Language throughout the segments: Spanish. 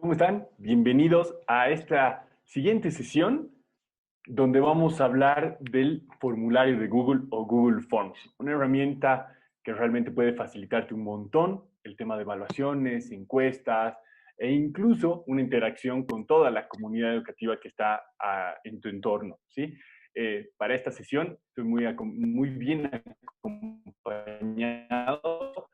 ¿Cómo están? Bienvenidos a esta siguiente sesión donde vamos a hablar del formulario de Google o Google Forms, una herramienta que realmente puede facilitarte un montón el tema de evaluaciones, encuestas e incluso una interacción con toda la comunidad educativa que está en tu entorno, ¿sí? Para esta sesión estoy muy bien acompañado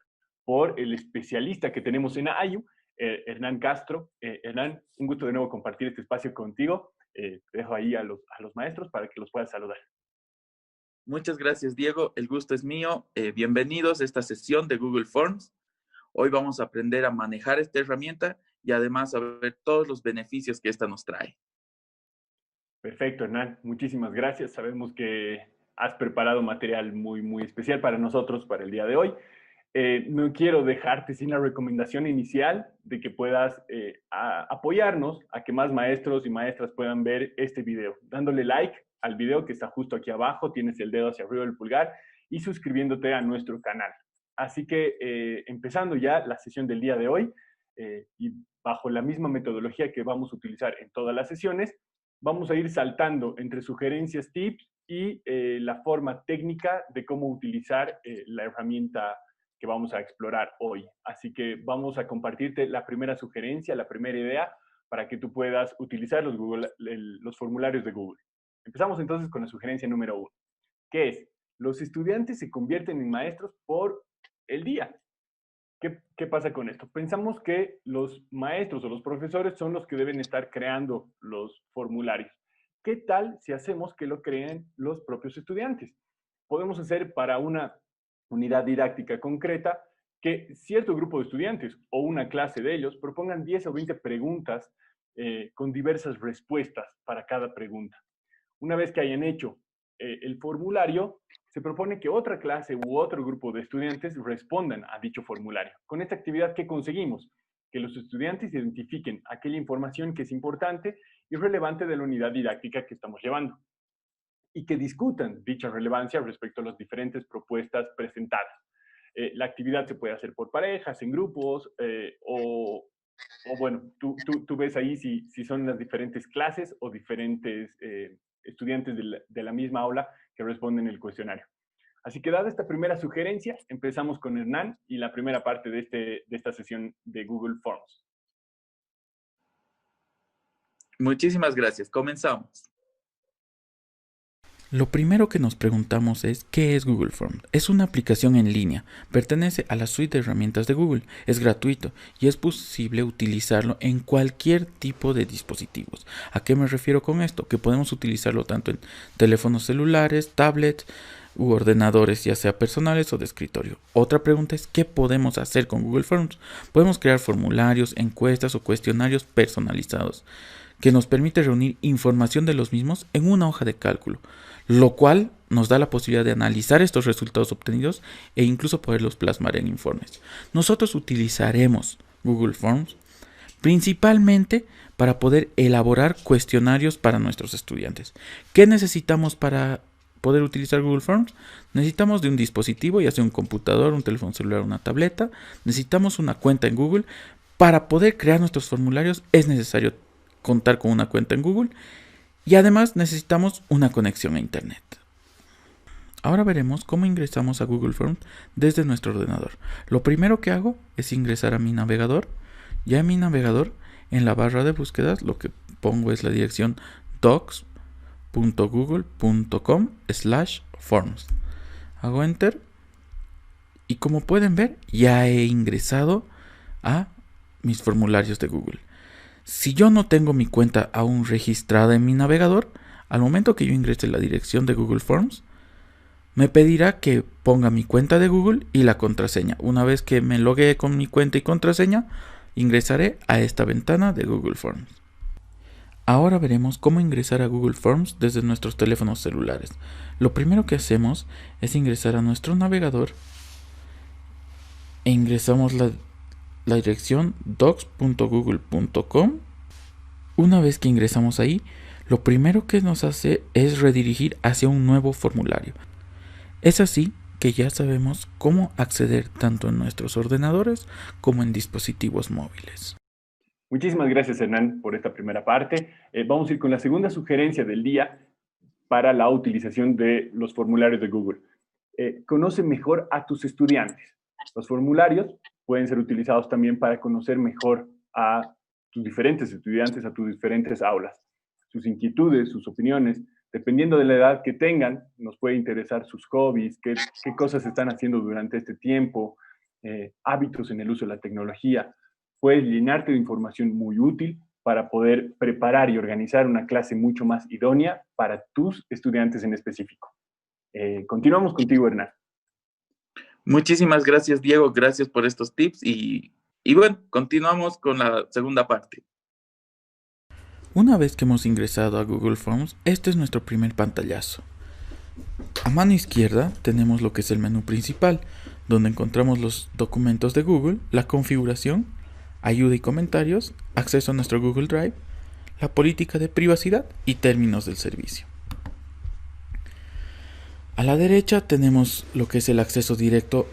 por el especialista que tenemos en IU, Hernán Castro. Hernán, un gusto de nuevo compartir este espacio contigo. Te dejo ahí a los maestros para que los puedas saludar. Muchas gracias, Diego. El gusto es mío. Bienvenidos a esta sesión de Google Forms. Hoy vamos a aprender a manejar esta herramienta y además a ver todos los beneficios que esta nos trae. Perfecto, Hernán. Muchísimas gracias. Sabemos que has preparado material muy especial para nosotros para el día de hoy. No quiero dejarte sin la recomendación inicial de que puedas apoyarnos a que más maestros y maestras puedan ver este video, dándole like al video que está justo aquí abajo, tienes el dedo hacia arriba del pulgar y suscribiéndote a nuestro canal. Así que empezando ya la sesión del día de hoy y bajo la misma metodología que vamos a utilizar en todas las sesiones, vamos a ir saltando entre sugerencias, tips y la forma técnica de cómo utilizar la herramienta que vamos a explorar hoy. Así que vamos a compartirte la primera sugerencia, la primera idea para que tú puedas utilizar los formularios de Google. Empezamos entonces con la sugerencia número 1, que es, los estudiantes se convierten en maestros por el día. ¿Qué pasa con esto? Pensamos que los maestros o los profesores son los que deben estar creando los formularios. ¿Qué tal si hacemos que lo creen los propios estudiantes? Podemos hacer para una unidad didáctica concreta que cierto grupo de estudiantes o una clase de ellos propongan 10 o 20 preguntas con diversas respuestas para cada pregunta. Una vez que hayan hecho el formulario, se propone que otra clase u otro grupo de estudiantes respondan a dicho formulario. Con esta actividad, ¿qué conseguimos? Que los estudiantes identifiquen aquella información que es importante y relevante de la unidad didáctica que estamos llevando y que discutan dicha relevancia respecto a las diferentes propuestas presentadas. La actividad se puede hacer por parejas, en grupos, o bueno, tú ves ahí si son las diferentes clases o diferentes estudiantes de la misma aula que responden el cuestionario. Así que dada esta primera sugerencia, empezamos con Hernán y la primera parte de esta sesión de Google Forms. Muchísimas gracias. Comenzamos. Lo primero que nos preguntamos es, ¿qué es Google Forms? Es una aplicación en línea, pertenece a la suite de herramientas de Google, es gratuito y es posible utilizarlo en cualquier tipo de dispositivos. ¿A qué me refiero con esto? Que podemos utilizarlo tanto en teléfonos celulares, tablets u ordenadores, ya sea personales o de escritorio. Otra pregunta es, ¿qué podemos hacer con Google Forms? Podemos crear formularios, encuestas o cuestionarios personalizados que nos permite reunir información de los mismos en una hoja de cálculo, lo cual nos da la posibilidad de analizar estos resultados obtenidos e incluso poderlos plasmar en informes. Nosotros utilizaremos Google Forms principalmente para poder elaborar cuestionarios para nuestros estudiantes. ¿Qué necesitamos para poder utilizar Google Forms? Necesitamos de un dispositivo, ya sea un computador, un teléfono celular, una tableta. Necesitamos una cuenta en Google. Para poder crear nuestros formularios es necesario contar con una cuenta en Google y además necesitamos una conexión a internet. Ahora veremos cómo ingresamos a Google Forms desde nuestro ordenador. Lo primero que hago es ingresar a mi navegador. Ya en mi navegador, en la barra de búsquedas, lo que pongo es la dirección docs.google.com/forms. Hago enter y como pueden ver ya he ingresado a mis formularios de Google. Si yo no tengo mi cuenta aún registrada en mi navegador, al momento que yo ingrese la dirección de Google Forms, me pedirá que ponga mi cuenta de Google y la contraseña. Una vez que me loguee con mi cuenta y contraseña, ingresaré a esta ventana de Google Forms. Ahora veremos cómo ingresar a Google Forms desde nuestros teléfonos celulares. Lo primero que hacemos es ingresar a nuestro navegador e ingresamos la dirección docs.google.com. Una vez que ingresamos ahí, lo primero que nos hace es redirigir hacia un nuevo formulario. Es así que ya sabemos cómo acceder tanto en nuestros ordenadores como en dispositivos móviles. Muchísimas gracias, Hernán, por esta primera parte. Vamos a ir con la segunda sugerencia del día para la utilización de los formularios de Google. Conoce mejor a tus estudiantes. Los formularios pueden ser utilizados también para conocer mejor a tus diferentes estudiantes, a tus diferentes aulas, sus inquietudes, sus opiniones. Dependiendo de la edad que tengan, nos puede interesar sus hobbies, qué cosas están haciendo durante este tiempo, hábitos en el uso de la tecnología. Puedes llenarte de información muy útil para poder preparar y organizar una clase mucho más idónea para tus estudiantes en específico. Continuamos contigo, Hernán. Muchísimas gracias, Diego. Gracias por estos tips y bueno, continuamos con la segunda parte. Una vez que hemos ingresado a Google Forms, este es nuestro primer pantallazo. A mano izquierda tenemos lo que es el menú principal, donde encontramos los documentos de Google, la configuración, ayuda y comentarios, acceso a nuestro Google Drive, la política de privacidad y términos del servicio. A la derecha tenemos lo que es el acceso directo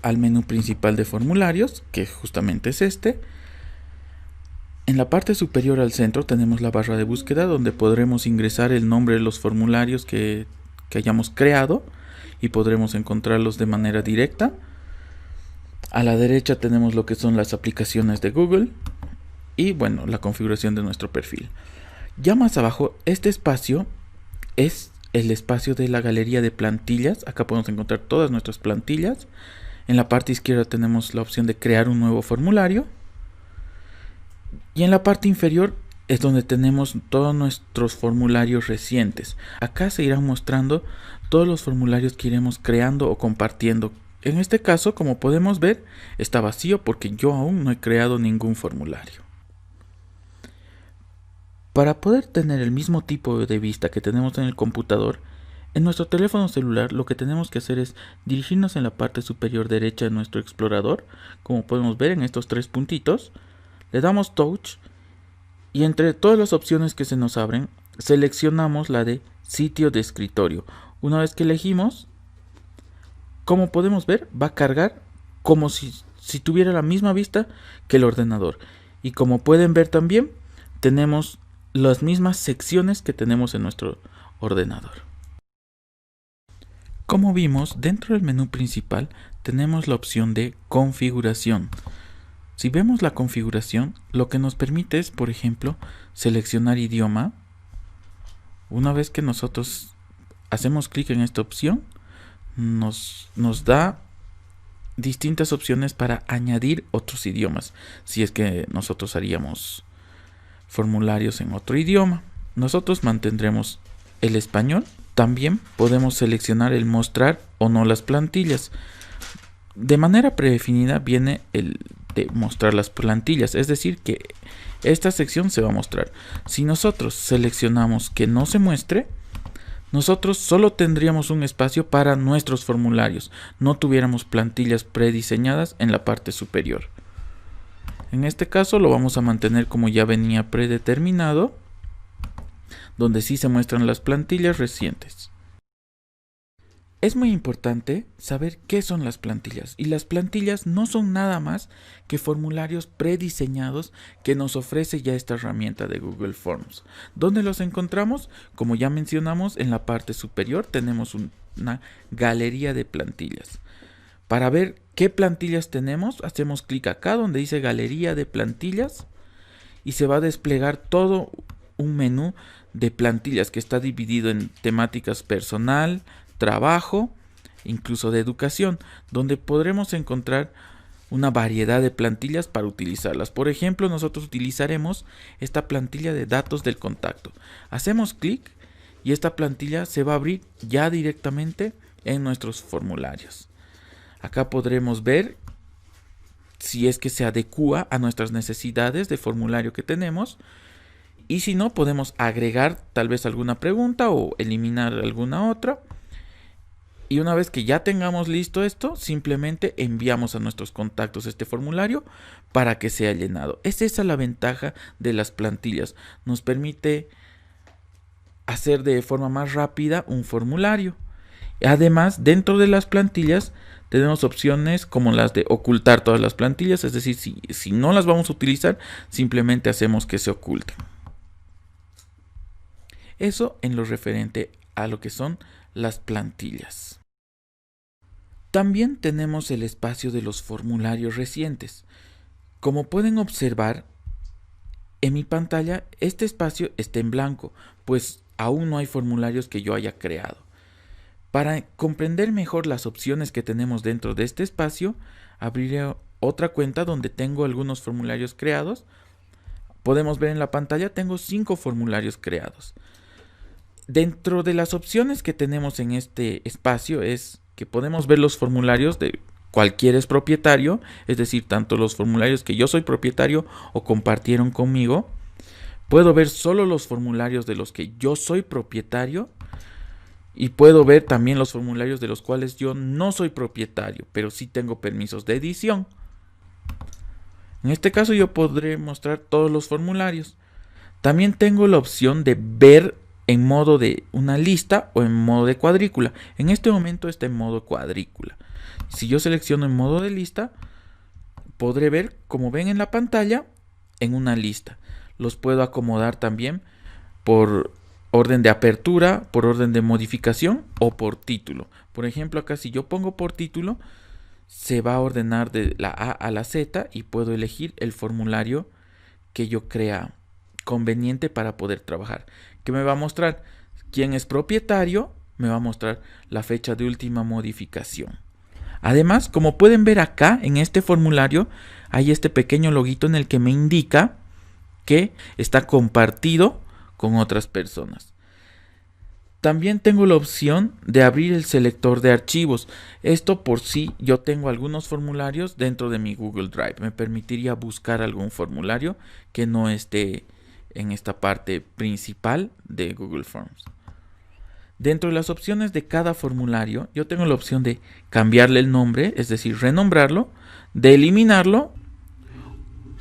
al menú principal de formularios, que justamente es este. En la parte superior al centro tenemos la barra de búsqueda, donde podremos ingresar el nombre de los formularios que hayamos creado y podremos encontrarlos de manera directa. A la derecha tenemos lo que son las aplicaciones de Google y bueno, la configuración de nuestro perfil. Ya más abajo, este espacio es el espacio de la galería de plantillas. Acá podemos encontrar todas nuestras plantillas. En la parte izquierda tenemos la opción de crear un nuevo formulario. Y en la parte inferior es donde tenemos todos nuestros formularios recientes. Acá se irán mostrando todos los formularios que iremos creando o compartiendo. En este caso, como podemos ver, está vacío porque yo aún no he creado ningún formulario. Para poder tener el mismo tipo de vista que tenemos en el computador, en nuestro teléfono celular lo que tenemos que hacer es dirigirnos en la parte superior derecha de nuestro explorador. Como podemos ver en estos tres puntitos, le damos touch y entre todas las opciones que se nos abren, seleccionamos la de sitio de escritorio. Una vez que elegimos, como podemos ver, va a cargar como si tuviera la misma vista que el ordenador. Y como pueden ver también, tenemos las mismas secciones que tenemos en nuestro ordenador. Como vimos, dentro del menú principal tenemos la opción de configuración. Si vemos la configuración, lo que nos permite es, por ejemplo, seleccionar idioma. Una vez que nosotros hacemos clic en esta opción, nos da distintas opciones para añadir otros idiomas. Si es que nosotros haríamos formularios en otro idioma, nosotros mantendremos el español. También podemos seleccionar el mostrar o no las plantillas. De manera predefinida viene el de mostrar las plantillas, es decir que esta sección se va a mostrar. Si nosotros seleccionamos que no se muestre, nosotros solo tendríamos un espacio para nuestros formularios, no tuviéramos plantillas prediseñadas en la parte superior. En este caso lo vamos a mantener como ya venía predeterminado, donde sí se muestran las plantillas recientes. Es muy importante saber qué son las plantillas, y las plantillas no son nada más que formularios prediseñados que nos ofrece ya esta herramienta de Google Forms. ¿Dónde los encontramos? Como ya mencionamos, en la parte superior tenemos una galería de plantillas. Para ver qué plantillas tenemos, hacemos clic acá donde dice galería de plantillas y se va a desplegar todo un menú de plantillas que está dividido en temáticas personal, trabajo, incluso de educación, donde podremos encontrar una variedad de plantillas para utilizarlas. Por ejemplo, nosotros utilizaremos esta plantilla de datos del contacto. Hacemos clic y esta plantilla se va a abrir ya directamente en nuestros formularios. Acá podremos ver si es que se adecúa a nuestras necesidades de formulario que tenemos. Y si no, podemos agregar tal vez alguna pregunta o eliminar alguna otra. Y una vez que ya tengamos listo esto, simplemente enviamos a nuestros contactos este formulario para que sea llenado. Es esa la ventaja de las plantillas. Nos permite hacer de forma más rápida un formulario. Además, dentro de las plantillas tenemos opciones como las de ocultar todas las plantillas, es decir, si no las vamos a utilizar, simplemente hacemos que se oculten. Eso en lo referente a lo que son las plantillas. También tenemos el espacio de los formularios recientes. Como pueden observar, en mi pantalla este espacio está en blanco, pues aún no hay formularios que yo haya creado. Para comprender mejor las opciones que tenemos dentro de este espacio, abriré otra cuenta donde tengo algunos formularios creados. Podemos ver en la pantalla, tengo 5 formularios creados. Dentro de las opciones que tenemos en este espacio es que podemos ver los formularios de cualquier propietario, es decir, tanto los formularios que yo soy propietario o compartieron conmigo. Puedo ver solo los formularios de los que yo soy propietario y puedo ver también los formularios de los cuales yo no soy propietario, pero sí tengo permisos de edición. En este caso yo podré mostrar todos los formularios. También tengo la opción de ver en modo de una lista o en modo de cuadrícula. En este momento está en modo cuadrícula. Si yo selecciono en modo de lista, podré ver, como ven en la pantalla, en una lista. Los puedo acomodar también por orden de apertura, por orden de modificación o por título. Por ejemplo, acá si yo pongo por título, se va a ordenar de la A a la Z y puedo elegir el formulario que yo crea conveniente para poder trabajar. ¿Qué me va a mostrar? ¿Quién es propietario? Me va a mostrar la fecha de última modificación. Además, como pueden ver acá en este formulario, hay este pequeño loguito en el que me indica que está compartido con otras personas. También tengo la opción de abrir el selector de archivos. Esto por si yo tengo algunos formularios dentro de mi Google Drive. Me permitiría buscar algún formulario que no esté en esta parte principal de Google Forms. Dentro de las opciones de cada formulario, yo tengo la opción de cambiarle el nombre, es decir, renombrarlo, de eliminarlo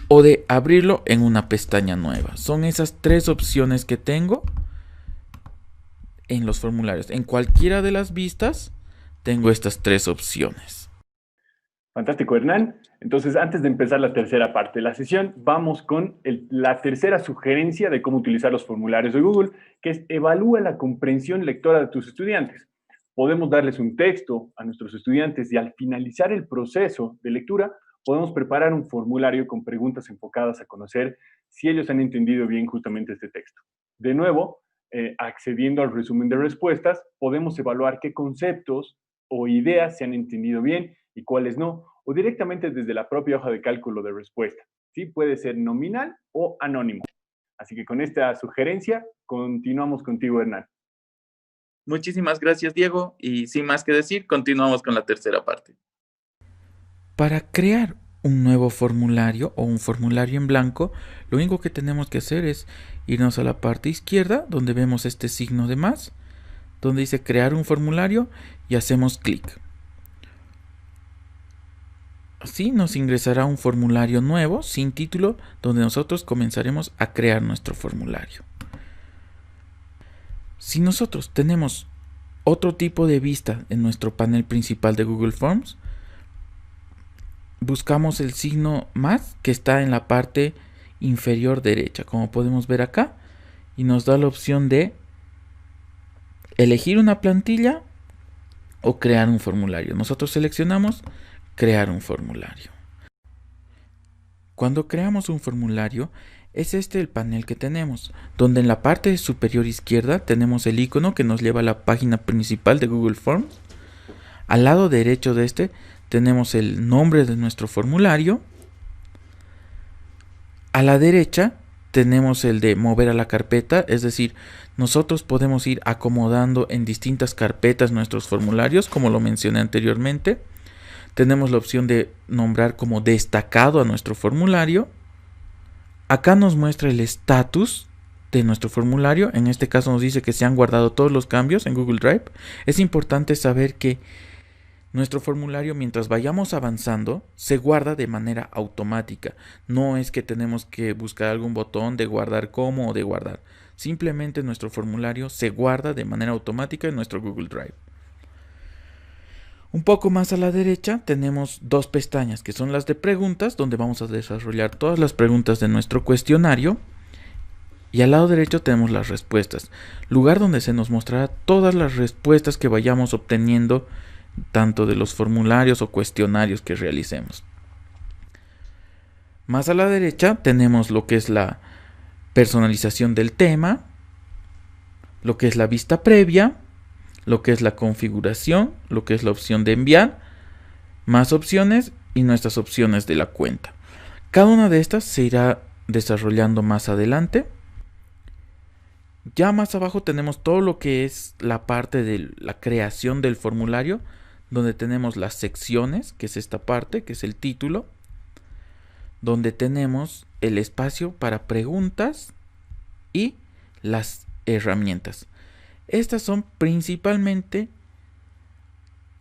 o de abrirlo en una pestaña nueva. Son esas 3 opciones que tengo en los formularios. En cualquiera de las vistas tengo estas 3 opciones. Fantástico, Hernán. Entonces, antes de empezar la tercera parte de la sesión, vamos con la tercera sugerencia de cómo utilizar los formularios de Google, que es evalúa la comprensión lectora de tus estudiantes. Podemos darles un texto a nuestros estudiantes y al finalizar el proceso de lectura, podemos preparar un formulario con preguntas enfocadas a conocer si ellos han entendido bien justamente este texto. De nuevo, accediendo al resumen de respuestas, podemos evaluar qué conceptos o ideas se han entendido bien y cuáles no, o directamente desde la propia hoja de cálculo de respuesta. ¿Sí? Puede ser nominal o anónimo. Así que con esta sugerencia, continuamos contigo, Hernán. Muchísimas gracias, Diego. Y sin más que decir, continuamos con la tercera parte. Para crear un nuevo formulario o un formulario en blanco, lo único que tenemos que hacer es irnos a la parte izquierda, donde vemos este signo de más, donde dice crear un formulario, y hacemos clic. Así nos ingresará un formulario nuevo, sin título, donde nosotros comenzaremos a crear nuestro formulario. Si nosotros tenemos otro tipo de vista en nuestro panel principal de Google Forms, buscamos el signo más que está en la parte inferior derecha, como podemos ver acá, y nos da la opción de elegir una plantilla o crear un formulario. Nosotros seleccionamos crear un formulario. Cuando creamos un formulario, es este el panel que tenemos, donde en la parte superior izquierda tenemos el icono que nos lleva a la página principal de Google Forms. Al lado derecho de este tenemos el nombre de nuestro formulario. A la derecha tenemos el de mover a la carpeta, es decir, nosotros podemos ir acomodando en distintas carpetas nuestros formularios, como lo mencioné anteriormente. Tenemos la opción de nombrar como destacado a nuestro formulario. Acá nos muestra el estatus de nuestro formulario. En este caso nos dice que se han guardado todos los cambios en Google Drive. Es importante saber que nuestro formulario, mientras vayamos avanzando, se guarda de manera automática. No es que tenemos que buscar algún botón de guardar como o de guardar. Simplemente nuestro formulario se guarda de manera automática en nuestro Google Drive. Un poco más a la derecha tenemos dos pestañas que son las de preguntas, donde vamos a desarrollar todas las preguntas de nuestro cuestionario. Y al lado derecho tenemos las respuestas, lugar donde se nos mostrará todas las respuestas que vayamos obteniendo, tanto de los formularios o cuestionarios que realicemos. Más a la derecha tenemos lo que es la personalización del tema, lo que es la vista previa, lo que es la configuración, lo que es la opción de enviar, más opciones y nuestras opciones de la cuenta. Cada una de estas se irá desarrollando más adelante. Ya más abajo tenemos todo lo que es la parte de la creación del formulario, donde tenemos las secciones, que es esta parte, que es el título, donde tenemos el espacio para preguntas y las herramientas. Estas son principalmente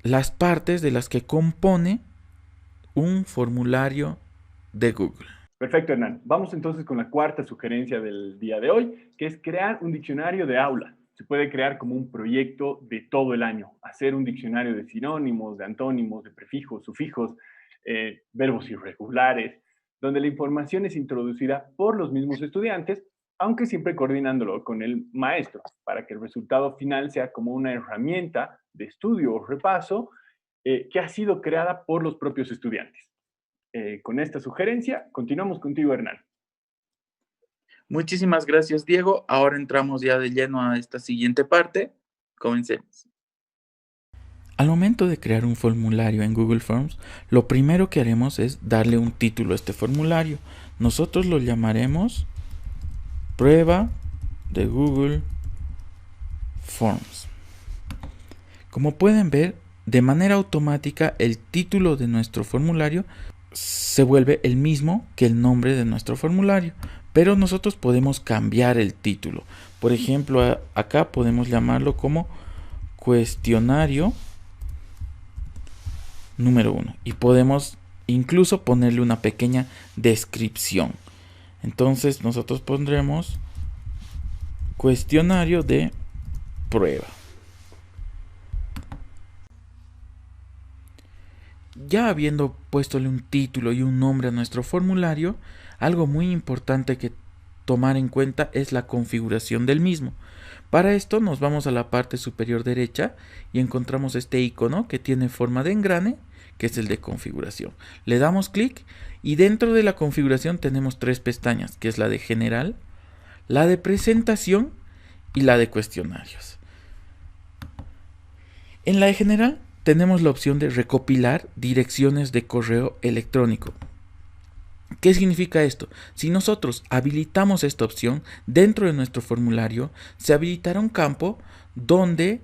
las partes de las que compone un formulario de Google. Perfecto, Hernán. Vamos entonces con la cuarta sugerencia del día de hoy, que es crear un diccionario de aula. Se puede crear como un proyecto de todo el año, hacer un diccionario de sinónimos, de antónimos, de prefijos, sufijos, verbos irregulares, donde la información es introducida por los mismos estudiantes, aunque siempre coordinándolo con el maestro, para que el resultado final sea como una herramienta de estudio o repaso que ha sido creada por los propios estudiantes. Con esta sugerencia, continuamos contigo, Hernán. Muchísimas gracias, Diego. Ahora entramos ya de lleno a esta siguiente parte. Comencemos. Al momento de crear un formulario en Google Forms, lo primero que haremos es darle un título a este formulario. Nosotros lo llamaremos Prueba de Google Forms. Como pueden ver, de manera automática el título de nuestro formulario se vuelve el mismo que el nombre de nuestro formulario, pero nosotros podemos cambiar el título. Por ejemplo, acá podemos llamarlo como cuestionario número 1 y podemos incluso ponerle una pequeña descripción. Entonces nosotros pondremos cuestionario de prueba. Ya habiendo puestole un título y un nombre a nuestro formulario, algo muy importante que tomar en cuenta es la configuración del mismo. Para esto nos vamos a la parte superior derecha y encontramos este icono que tiene forma de engrane, que es el de configuración. Le damos clic y dentro de la configuración tenemos tres pestañas, que es la de general, la de presentación y la de cuestionarios. En la de general tenemos la opción de recopilar direcciones de correo electrónico. ¿Qué significa esto? Si nosotros habilitamos esta opción, dentro de nuestro formulario se habilitará un campo donde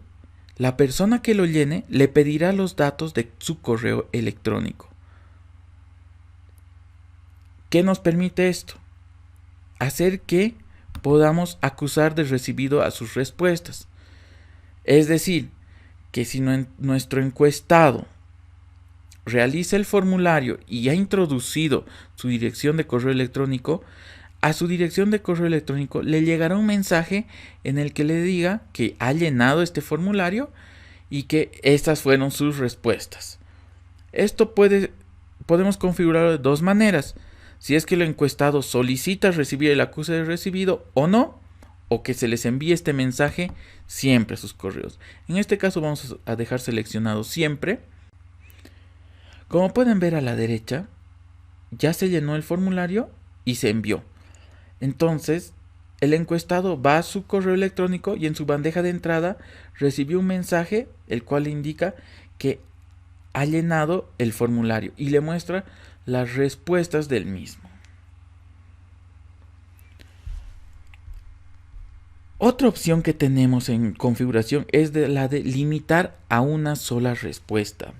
la persona que lo llene le pedirá los datos de su correo electrónico. ¿Qué nos permite esto? Hacer que podamos acusar de recibido a sus respuestas. Es decir, que si nuestro encuestado realiza el formulario y ha introducido su dirección de correo electrónico, a su dirección de correo electrónico le llegará un mensaje en el que le diga que ha llenado este formulario y que estas fueron sus respuestas. Esto podemos configurarlo de dos maneras: si es que el encuestado solicita recibir el acuse de recibido o no, o que se les envíe este mensaje siempre a sus correos. En este caso vamos a dejar seleccionado siempre. Como pueden ver a la derecha, ya se llenó el formulario y se envió. Entonces, el encuestado va a su correo electrónico y en su bandeja de entrada recibió un mensaje el cual le indica que ha llenado el formulario y le muestra las respuestas del mismo. Otra opción que tenemos en configuración es la de limitar a una sola respuesta.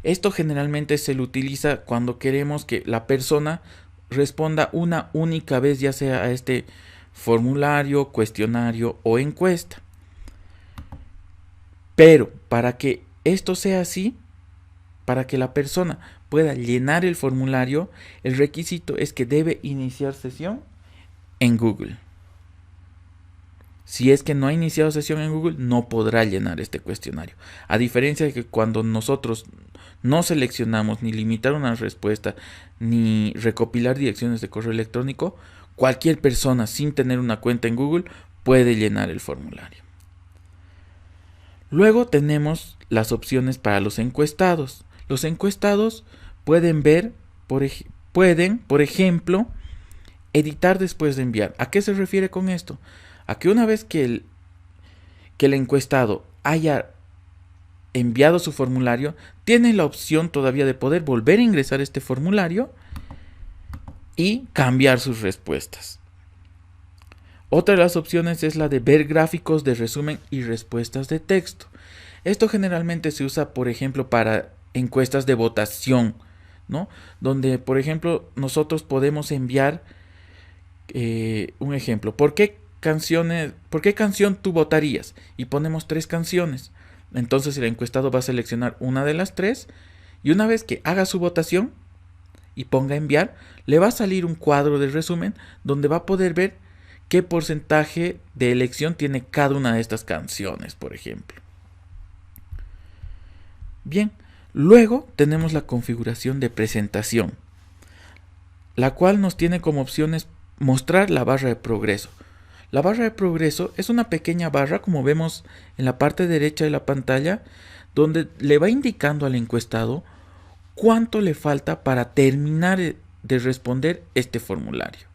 Esto generalmente se lo utiliza cuando queremos que la persona responda una única vez, ya sea a este formulario, cuestionario o encuesta. Pero para que esto sea así, para que la persona pueda llenar el formulario, el requisito es que debe iniciar sesión en Google. Si es que no ha iniciado sesión en Google, no podrá llenar este cuestionario. A diferencia de que cuando nosotros no seleccionamos ni limitar una respuesta, ni recopilar direcciones de correo electrónico, cualquier persona sin tener una cuenta en Google puede llenar el formulario. Luego tenemos las opciones para los encuestados. Los encuestados pueden ver, por ejemplo, editar después de enviar. ¿A qué se refiere con esto? A que una vez que el encuestado haya enviado su formulario, tiene la opción todavía de poder volver a ingresar este formulario y cambiar sus respuestas. Otra de las opciones es la de ver gráficos de resumen y respuestas de texto. Esto generalmente se usa, por ejemplo, para encuestas de votación, ¿no? Donde, por ejemplo, nosotros podemos enviar un ejemplo. ¿Por qué canción tú votarías? Y ponemos 3 canciones. Entonces el encuestado va a seleccionar una de las 3 y una vez que haga su votación y ponga enviar, le va a salir un cuadro de resumen donde va a poder ver qué porcentaje de elección tiene cada una de estas canciones, por ejemplo. Bien, luego tenemos la configuración de presentación, la cual nos tiene como opciones mostrar la barra de progreso. La barra de progreso es una pequeña barra, como vemos en la parte derecha de la pantalla, donde le va indicando al encuestado cuánto le falta para terminar de responder este formulario.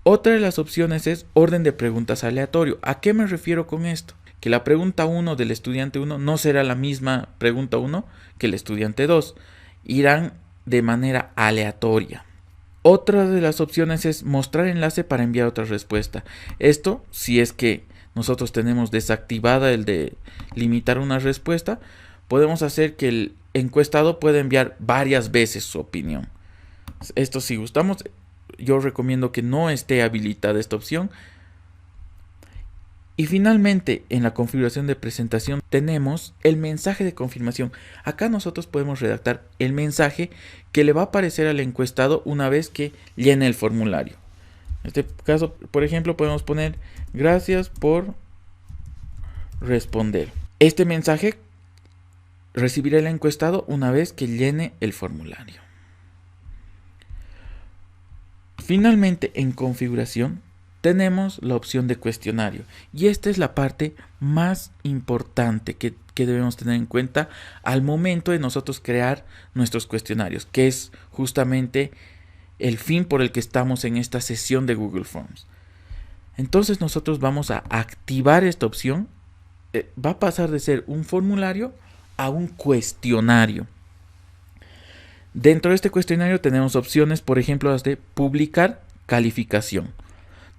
Otra de las opciones es orden de preguntas aleatorio. ¿A qué me refiero con esto? Que la pregunta 1 del estudiante 1 no será la misma pregunta 1 que el estudiante 2. Irán de manera aleatoria. Otra de las opciones es mostrar enlace para enviar otra respuesta. Esto, si es que nosotros tenemos desactivada el de limitar una respuesta, podemos hacer que el encuestado pueda enviar varias veces su opinión. Esto, si gustamos, yo recomiendo que no esté habilitada esta opción. Y finalmente, en la configuración de presentación tenemos el mensaje de confirmación. Acá nosotros podemos redactar el mensaje que le va a aparecer al encuestado una vez que llene el formulario. En este caso, por ejemplo, podemos poner gracias por responder. Este mensaje recibirá el encuestado una vez que llene el formulario. Finalmente, en configuración tenemos la opción de cuestionario y esta es la parte más importante que debemos tener en cuenta al momento de nosotros crear nuestros cuestionarios, que es justamente el fin por el que estamos en esta sesión de Google Forms. Entonces nosotros vamos a activar esta opción. Va a pasar de ser un formulario a un cuestionario. Dentro de este cuestionario tenemos opciones, por ejemplo, las de publicar calificación.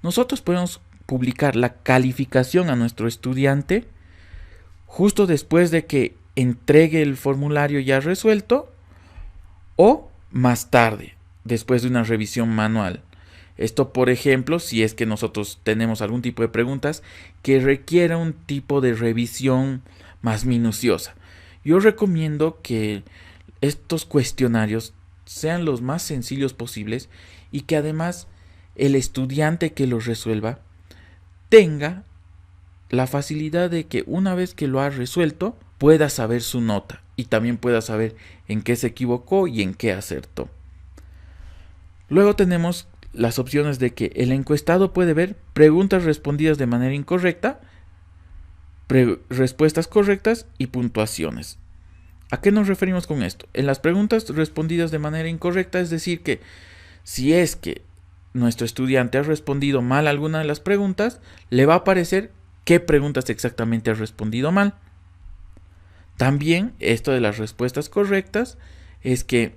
Nosotros podemos publicar la calificación a nuestro estudiante justo después de que entregue el formulario ya resuelto o más tarde, después de una revisión manual. Esto, por ejemplo, si es que nosotros tenemos algún tipo de preguntas que requiera un tipo de revisión más minuciosa. Yo recomiendo que estos cuestionarios sean los más sencillos posibles y que además el estudiante que los resuelva tenga la facilidad de que una vez que lo ha resuelto pueda saber su nota y también pueda saber en qué se equivocó y en qué acertó. Luego tenemos las opciones de que el encuestado puede ver preguntas respondidas de manera incorrecta, respuestas correctas y puntuaciones. ¿A qué nos referimos con esto? En las preguntas respondidas de manera incorrecta, es decir, que si es que nuestro estudiante ha respondido mal a alguna de las preguntas, le va a aparecer qué preguntas exactamente ha respondido mal. También esto de las respuestas correctas es que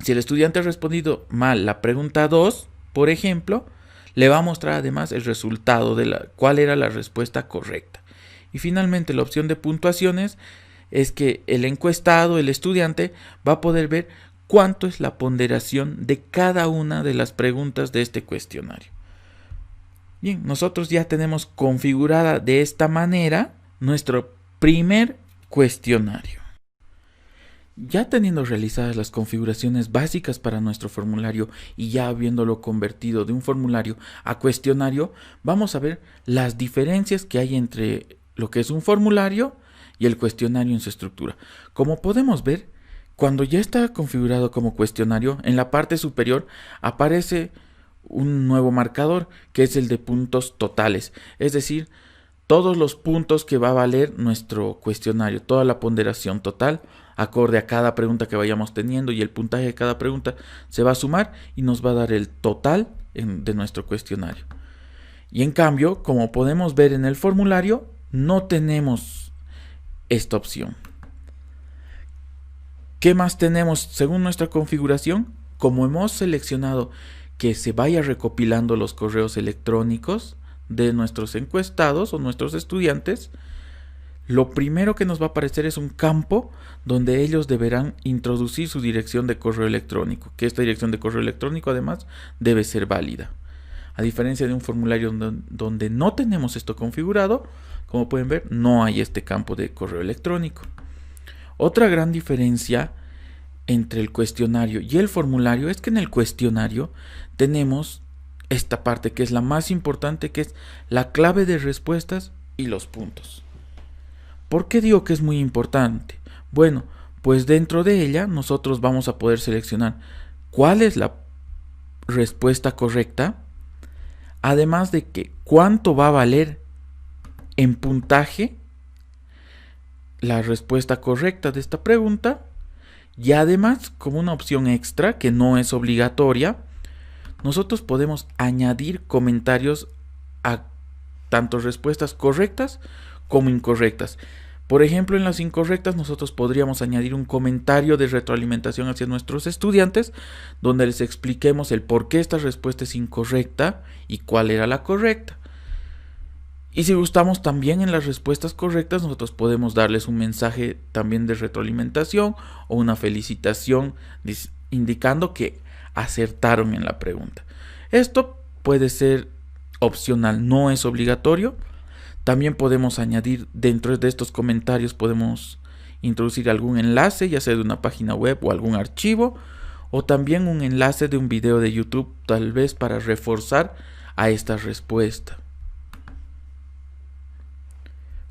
si el estudiante ha respondido mal la pregunta 2, por ejemplo, le va a mostrar además el resultado de cuál era la respuesta correcta. Y finalmente la opción de puntuaciones es que el encuestado, el estudiante, va a poder ver cuánto es la ponderación de cada una de las preguntas de este cuestionario. Bien, nosotros ya tenemos configurada de esta manera nuestro primer cuestionario. Ya teniendo realizadas las configuraciones básicas para nuestro formulario y ya habiéndolo convertido de un formulario a cuestionario, vamos a ver las diferencias que hay entre lo que es un formulario y el cuestionario en su estructura. Como podemos ver, cuando ya está configurado como cuestionario, en la parte superior aparece un nuevo marcador que es el de puntos totales, es decir, todos los puntos que va a valer nuestro cuestionario, toda la ponderación total acorde a cada pregunta que vayamos teniendo, y el puntaje de cada pregunta se va a sumar y nos va a dar el total de nuestro cuestionario. Y en cambio, como podemos ver en el formulario, no tenemos esta opción. ¿Qué más tenemos según nuestra configuración? Como hemos seleccionado que se vaya recopilando los correos electrónicos de nuestros encuestados o nuestros estudiantes, lo primero que nos va a aparecer es un campo donde ellos deberán introducir su dirección de correo electrónico, que esta dirección de correo electrónico además debe ser válida. A diferencia de un formulario donde no tenemos esto configurado, como pueden ver, no hay este campo de correo electrónico. Otra gran diferencia entre el cuestionario y el formulario es que en el cuestionario tenemos esta parte que es la más importante, que es la clave de respuestas y los puntos. ¿Por qué digo que es muy importante? Bueno, pues dentro de ella nosotros vamos a poder seleccionar cuál es la respuesta correcta, además de que cuánto va a valer en puntaje la respuesta correcta de esta pregunta, y además, como una opción extra que no es obligatoria, nosotros podemos añadir comentarios a tanto respuestas correctas como incorrectas. Por ejemplo, en las incorrectas nosotros podríamos añadir un comentario de retroalimentación hacia nuestros estudiantes donde les expliquemos el por qué esta respuesta es incorrecta y cuál era la correcta. Y si gustamos, también en las respuestas correctas nosotros podemos darles un mensaje también de retroalimentación o una felicitación indicando que acertaron en la pregunta. Esto puede ser opcional, no es obligatorio. También podemos añadir dentro de estos comentarios, podemos introducir algún enlace, ya sea de una página web o algún archivo, o también un enlace de un video de YouTube, tal vez para reforzar a esta respuesta.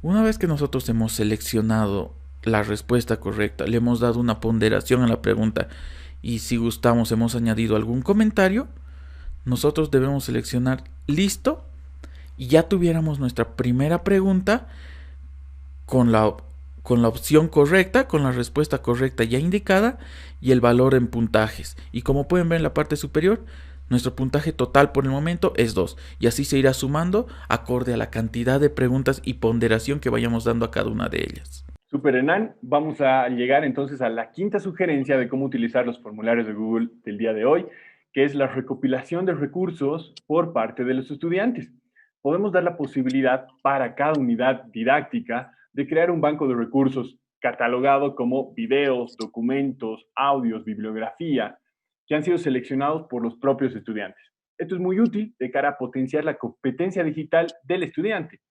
Una vez que nosotros hemos seleccionado la respuesta correcta, le hemos dado una ponderación a la pregunta y si gustamos hemos añadido algún comentario, nosotros debemos seleccionar listo y ya tuviéramos nuestra primera pregunta con la opción correcta, con la respuesta correcta ya indicada y el valor en puntajes. Y como pueden ver en la parte superior, nuestro puntaje total por el momento es 2 y así se irá sumando acorde a la cantidad de preguntas y ponderación que vayamos dando a cada una de ellas. Super, Hernán. Vamos a llegar entonces a la quinta sugerencia de cómo utilizar los formularios de Google del día de hoy, que es la recopilación de recursos por parte de los estudiantes. Podemos dar la posibilidad para cada unidad didáctica de crear un banco de recursos catalogado como videos, documentos, audios, bibliografía, que han sido seleccionados por los propios estudiantes. Esto es muy útil de cara a potenciar la competencia digital del estudiante,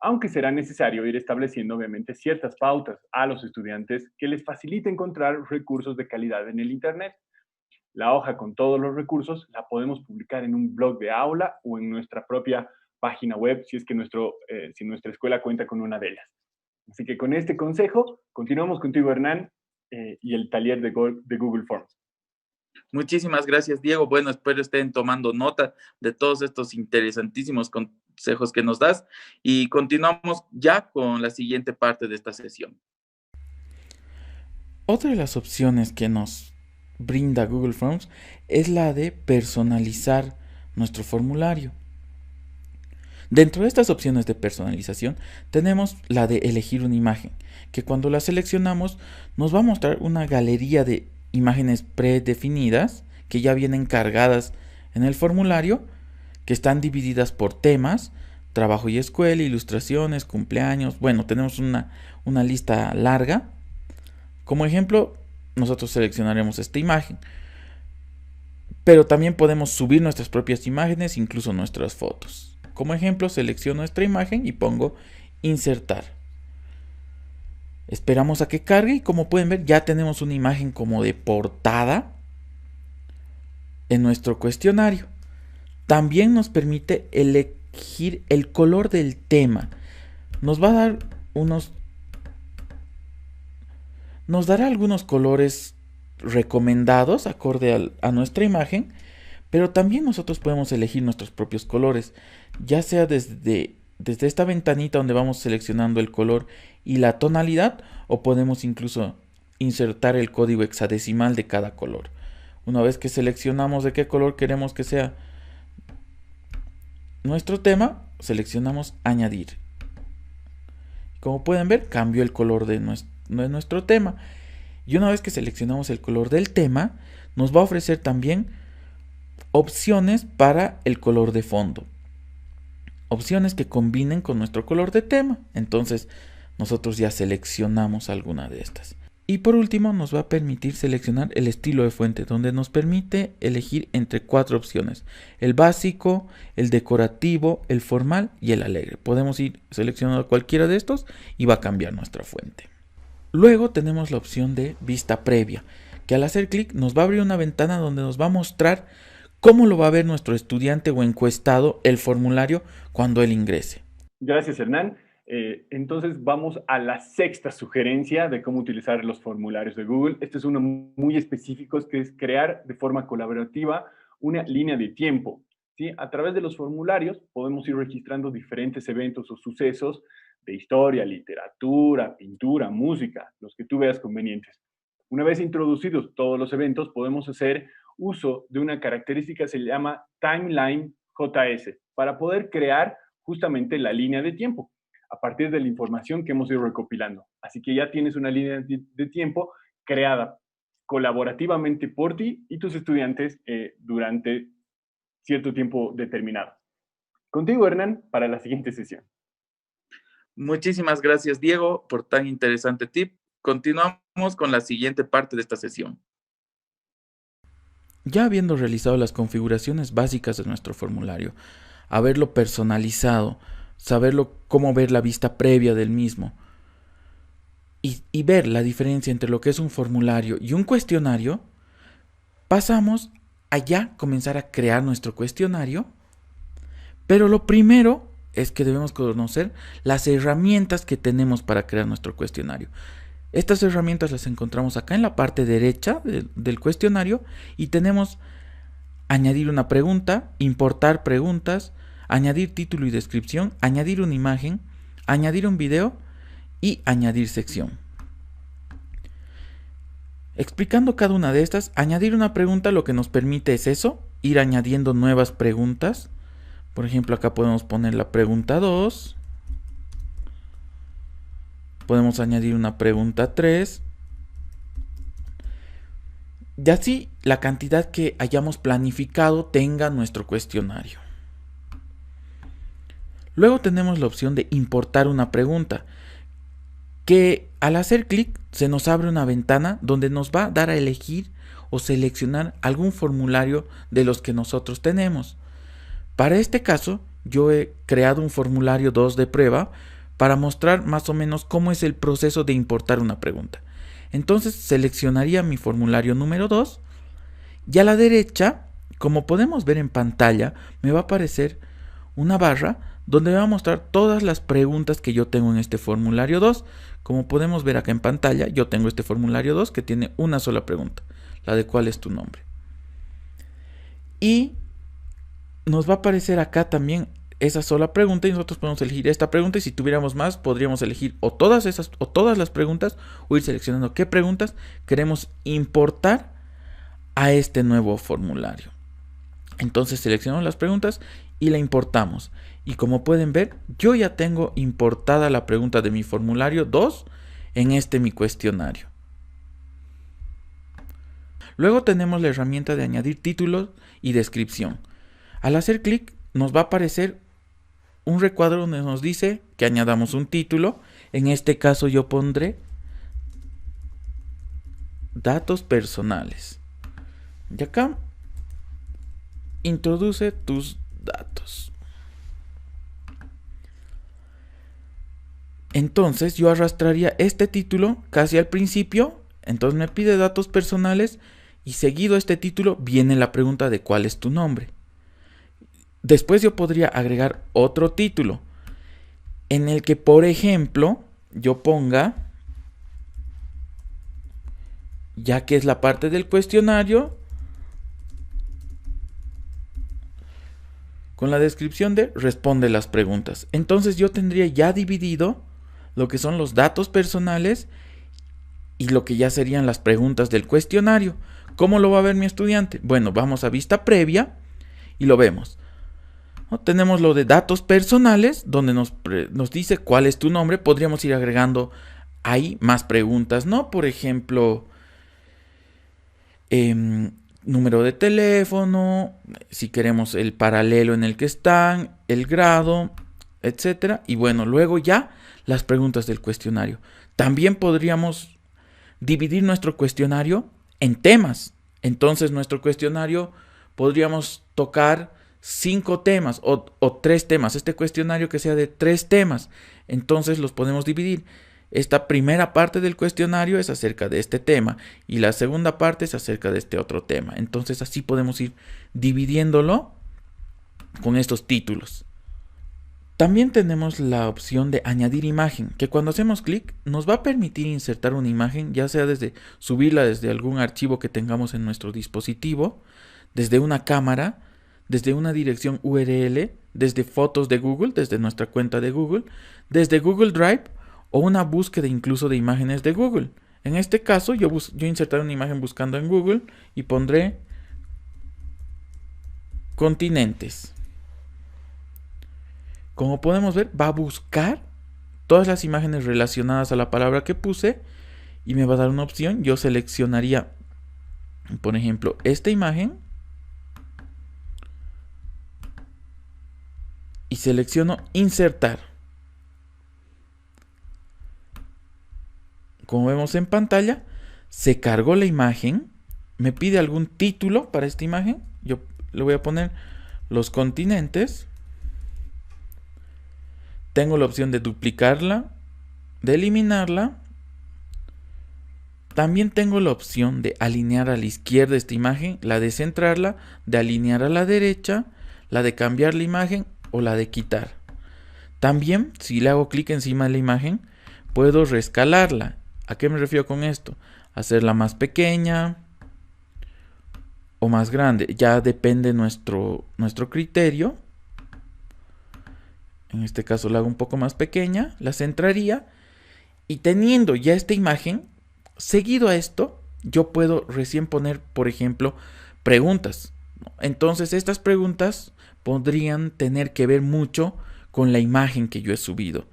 aunque será necesario ir estableciendo obviamente ciertas pautas a los estudiantes que les facilite encontrar recursos de calidad en el Internet. La hoja con todos los recursos la podemos publicar en un blog de aula o en nuestra propia página web si es que si nuestra escuela cuenta con una de ellas. Así que con este consejo, continuamos contigo, Hernán, y el taller de Google Forms. Muchísimas gracias, Diego. Bueno, espero estén tomando nota de todos estos interesantísimos consejos que nos das y continuamos ya con la siguiente parte de esta sesión. Otra de las opciones que nos brinda Google Forms es la de personalizar nuestro formulario. Dentro de estas opciones de personalización tenemos la de elegir una imagen, que cuando la seleccionamos nos va a mostrar una galería de imágenes predefinidas que ya vienen cargadas en el formulario, que están divididas por temas, trabajo y escuela, ilustraciones, cumpleaños. Bueno, tenemos una lista larga. Como ejemplo, nosotros seleccionaremos esta imagen, pero también podemos subir nuestras propias imágenes, incluso nuestras fotos. Como ejemplo, selecciono nuestra imagen y pongo insertar. Esperamos a que cargue y como pueden ver ya tenemos una imagen como de portada en nuestro cuestionario. También nos permite elegir el color del tema. Nos va a dar nos dará algunos colores recomendados acorde a nuestra imagen, pero también nosotros podemos elegir nuestros propios colores, ya sea desde esta ventanita donde vamos seleccionando el color y la tonalidad, o podemos incluso insertar el código hexadecimal de cada color. Una vez que seleccionamos de qué color queremos que sea nuestro tema, seleccionamos añadir. Como pueden ver, cambió el color de nuestro tema. Y una vez que seleccionamos el color del tema, nos va a ofrecer también opciones para el color de fondo. Opciones que combinen con nuestro color de tema. Entonces, nosotros ya seleccionamos alguna de estas. Y por último, nos va a permitir seleccionar el estilo de fuente, donde nos permite elegir entre 4 opciones: el básico, el decorativo, el formal y el alegre. Podemos ir seleccionando cualquiera de estos y va a cambiar nuestra fuente. Luego tenemos la opción de vista previa, que al hacer clic nos va a abrir una ventana donde nos va a mostrar cómo lo va a ver nuestro estudiante o encuestado el formulario cuando él ingrese. Gracias, Hernán. Entonces vamos a la sexta sugerencia de cómo utilizar los formularios de Google. Este es uno muy específico, que es crear de forma colaborativa una línea de tiempo, ¿sí? A través de los formularios podemos ir registrando diferentes eventos o sucesos de historia, literatura, pintura, música, los que tú veas convenientes. Una vez introducidos todos los eventos, podemos hacer uso de una característica que se llama Timeline JS para poder crear justamente la línea de tiempo a partir de la información que hemos ido recopilando. Así que ya tienes una línea de tiempo creada colaborativamente por ti y tus estudiantes durante cierto tiempo determinado. Contigo, Hernán, para la siguiente sesión. Muchísimas gracias, Diego, por tan interesante tip. Continuamos con la siguiente parte de esta sesión. Ya habiendo realizado las configuraciones básicas de nuestro formulario, haberlo personalizado, saberlo cómo ver la vista previa del mismo y ver la diferencia entre lo que es un formulario y un cuestionario, pasamos a ya comenzar a crear nuestro cuestionario. Pero lo primero es que debemos conocer las herramientas que tenemos para crear nuestro cuestionario. Estas herramientas las encontramos acá en la parte derecha del cuestionario y tenemos añadir una pregunta, importar preguntas, añadir título y descripción, añadir una imagen, añadir un video y añadir sección. Explicando cada una de estas, añadir una pregunta lo que nos permite es eso, ir añadiendo nuevas preguntas. Por ejemplo, acá podemos poner la pregunta 2. Podemos añadir una pregunta 3. Y así la cantidad que hayamos planificado tenga nuestro cuestionario. Luego tenemos la opción de importar una pregunta, que al hacer clic se nos abre una ventana donde nos va a dar a elegir o seleccionar algún formulario de los que nosotros tenemos. Para este caso, yo he creado un formulario 2 de prueba para mostrar más o menos cómo es el proceso de importar una pregunta. Entonces seleccionaría mi formulario número 2 y a la derecha, como podemos ver en pantalla, me va a aparecer una barra donde me va a mostrar todas las preguntas que yo tengo en este formulario 2. Como podemos ver acá en pantalla, yo tengo este formulario 2 que tiene una sola pregunta, la de ¿cuál es tu nombre? Y nos va a aparecer acá también esa sola pregunta y nosotros podemos elegir esta pregunta, y si tuviéramos más podríamos elegir o todas las preguntas o ir seleccionando qué preguntas queremos importar a este nuevo formulario. Entonces seleccionamos las preguntas y la importamos, y como pueden ver yo ya tengo importada la pregunta de mi formulario 2 en mi cuestionario. Luego tenemos la herramienta de añadir títulos y descripción. Al hacer clic nos va a aparecer un recuadro donde nos dice que añadamos un título. En este caso yo pondré datos personales. Y acá introduce tus datos. Entonces yo arrastraría este título casi al principio, entonces me pide datos personales y seguido a este título viene la pregunta de cuál es tu nombre. Después yo podría agregar otro título en el que, por ejemplo, yo ponga, ya que es la parte del cuestionario, con la descripción de responde las preguntas. Entonces yo tendría ya dividido lo que son los datos personales y lo que ya serían las preguntas del cuestionario. ¿Cómo lo va a ver mi estudiante? Bueno, vamos a vista previa y lo vemos. ¿No? Tenemos lo de datos personales, donde nos dice cuál es tu nombre. Podríamos ir agregando ahí más preguntas, ¿no? Por ejemplo, número de teléfono, si queremos el paralelo en el que están, el grado, etcétera. Y bueno, luego ya las preguntas del cuestionario. También podríamos dividir nuestro cuestionario en temas. Entonces nuestro cuestionario podríamos tocar 5 temas o 3 temas. Este cuestionario que sea de 3 temas. Entonces los podemos dividir. Esta primera parte del cuestionario es acerca de este tema y la segunda parte es acerca de este otro tema. Entonces así podemos ir dividiéndolo con estos títulos. También tenemos la opción de añadir imagen, que cuando hacemos clic nos va a permitir insertar una imagen, ya sea desde subirla desde algún archivo que tengamos en nuestro dispositivo, desde una cámara, desde una dirección URL, desde fotos de Google, desde nuestra cuenta de Google, desde Google Drive o una búsqueda incluso de imágenes de Google. En este caso yo insertaré una imagen buscando en Google y pondré continentes. Como podemos ver, va a buscar todas las imágenes relacionadas a la palabra que puse y me va a dar una opción. Yo seleccionaría, por ejemplo, esta imagen y selecciono insertar. Como vemos en pantalla, se cargó la imagen. Me pide algún título para esta imagen. Yo le voy a poner los continentes. Tengo la opción de duplicarla, de eliminarla. También tengo la opción de alinear a la izquierda esta imagen, la de centrarla, de alinear a la derecha, la de cambiar la imagen o la de quitar. También, si le hago clic encima de la imagen, puedo reescalarla. ¿A qué me refiero con esto? Hacerla más pequeña o más grande. Ya depende nuestro criterio. En este caso la hago un poco más pequeña, la centraría. Y teniendo ya esta imagen, seguido a esto, yo puedo recién poner, por ejemplo, preguntas. Entonces estas preguntas podrían tener que ver mucho con la imagen que yo he subido.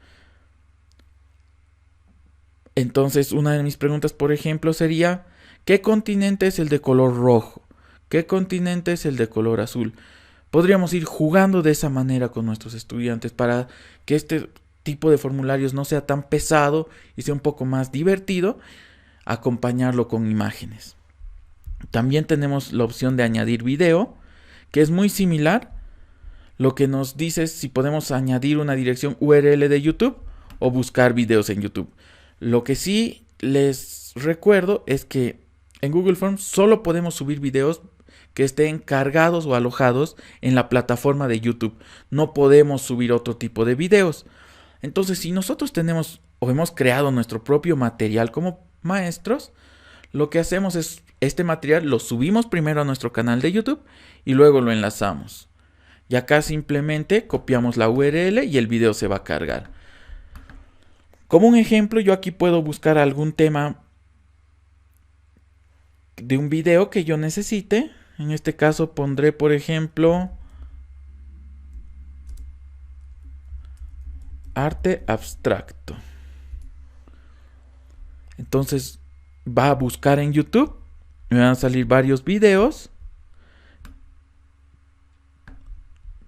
Entonces una de mis preguntas, por ejemplo, sería: ¿qué continente es el de color rojo? ¿Qué continente es el de color azul? Podríamos ir jugando de esa manera con nuestros estudiantes para que este tipo de formularios no sea tan pesado y sea un poco más divertido, acompañarlo con imágenes. También tenemos la opción de añadir video, que es muy similar. Lo que nos dice es si podemos añadir una dirección URL de YouTube o buscar videos en YouTube. Lo que sí les recuerdo es que en Google Forms solo podemos subir videos que estén cargados o alojados en la plataforma de YouTube. No podemos subir otro tipo de videos. Entonces, si nosotros tenemos o hemos creado nuestro propio material como maestros, lo que hacemos es este material lo subimos primero a nuestro canal de YouTube y luego lo enlazamos. Y acá simplemente copiamos la URL y el video se va a cargar. Como un ejemplo, yo aquí puedo buscar algún tema de un video que yo necesite. En este caso pondré, por ejemplo, arte abstracto. Entonces va a buscar en YouTube. Me van a salir varios videos.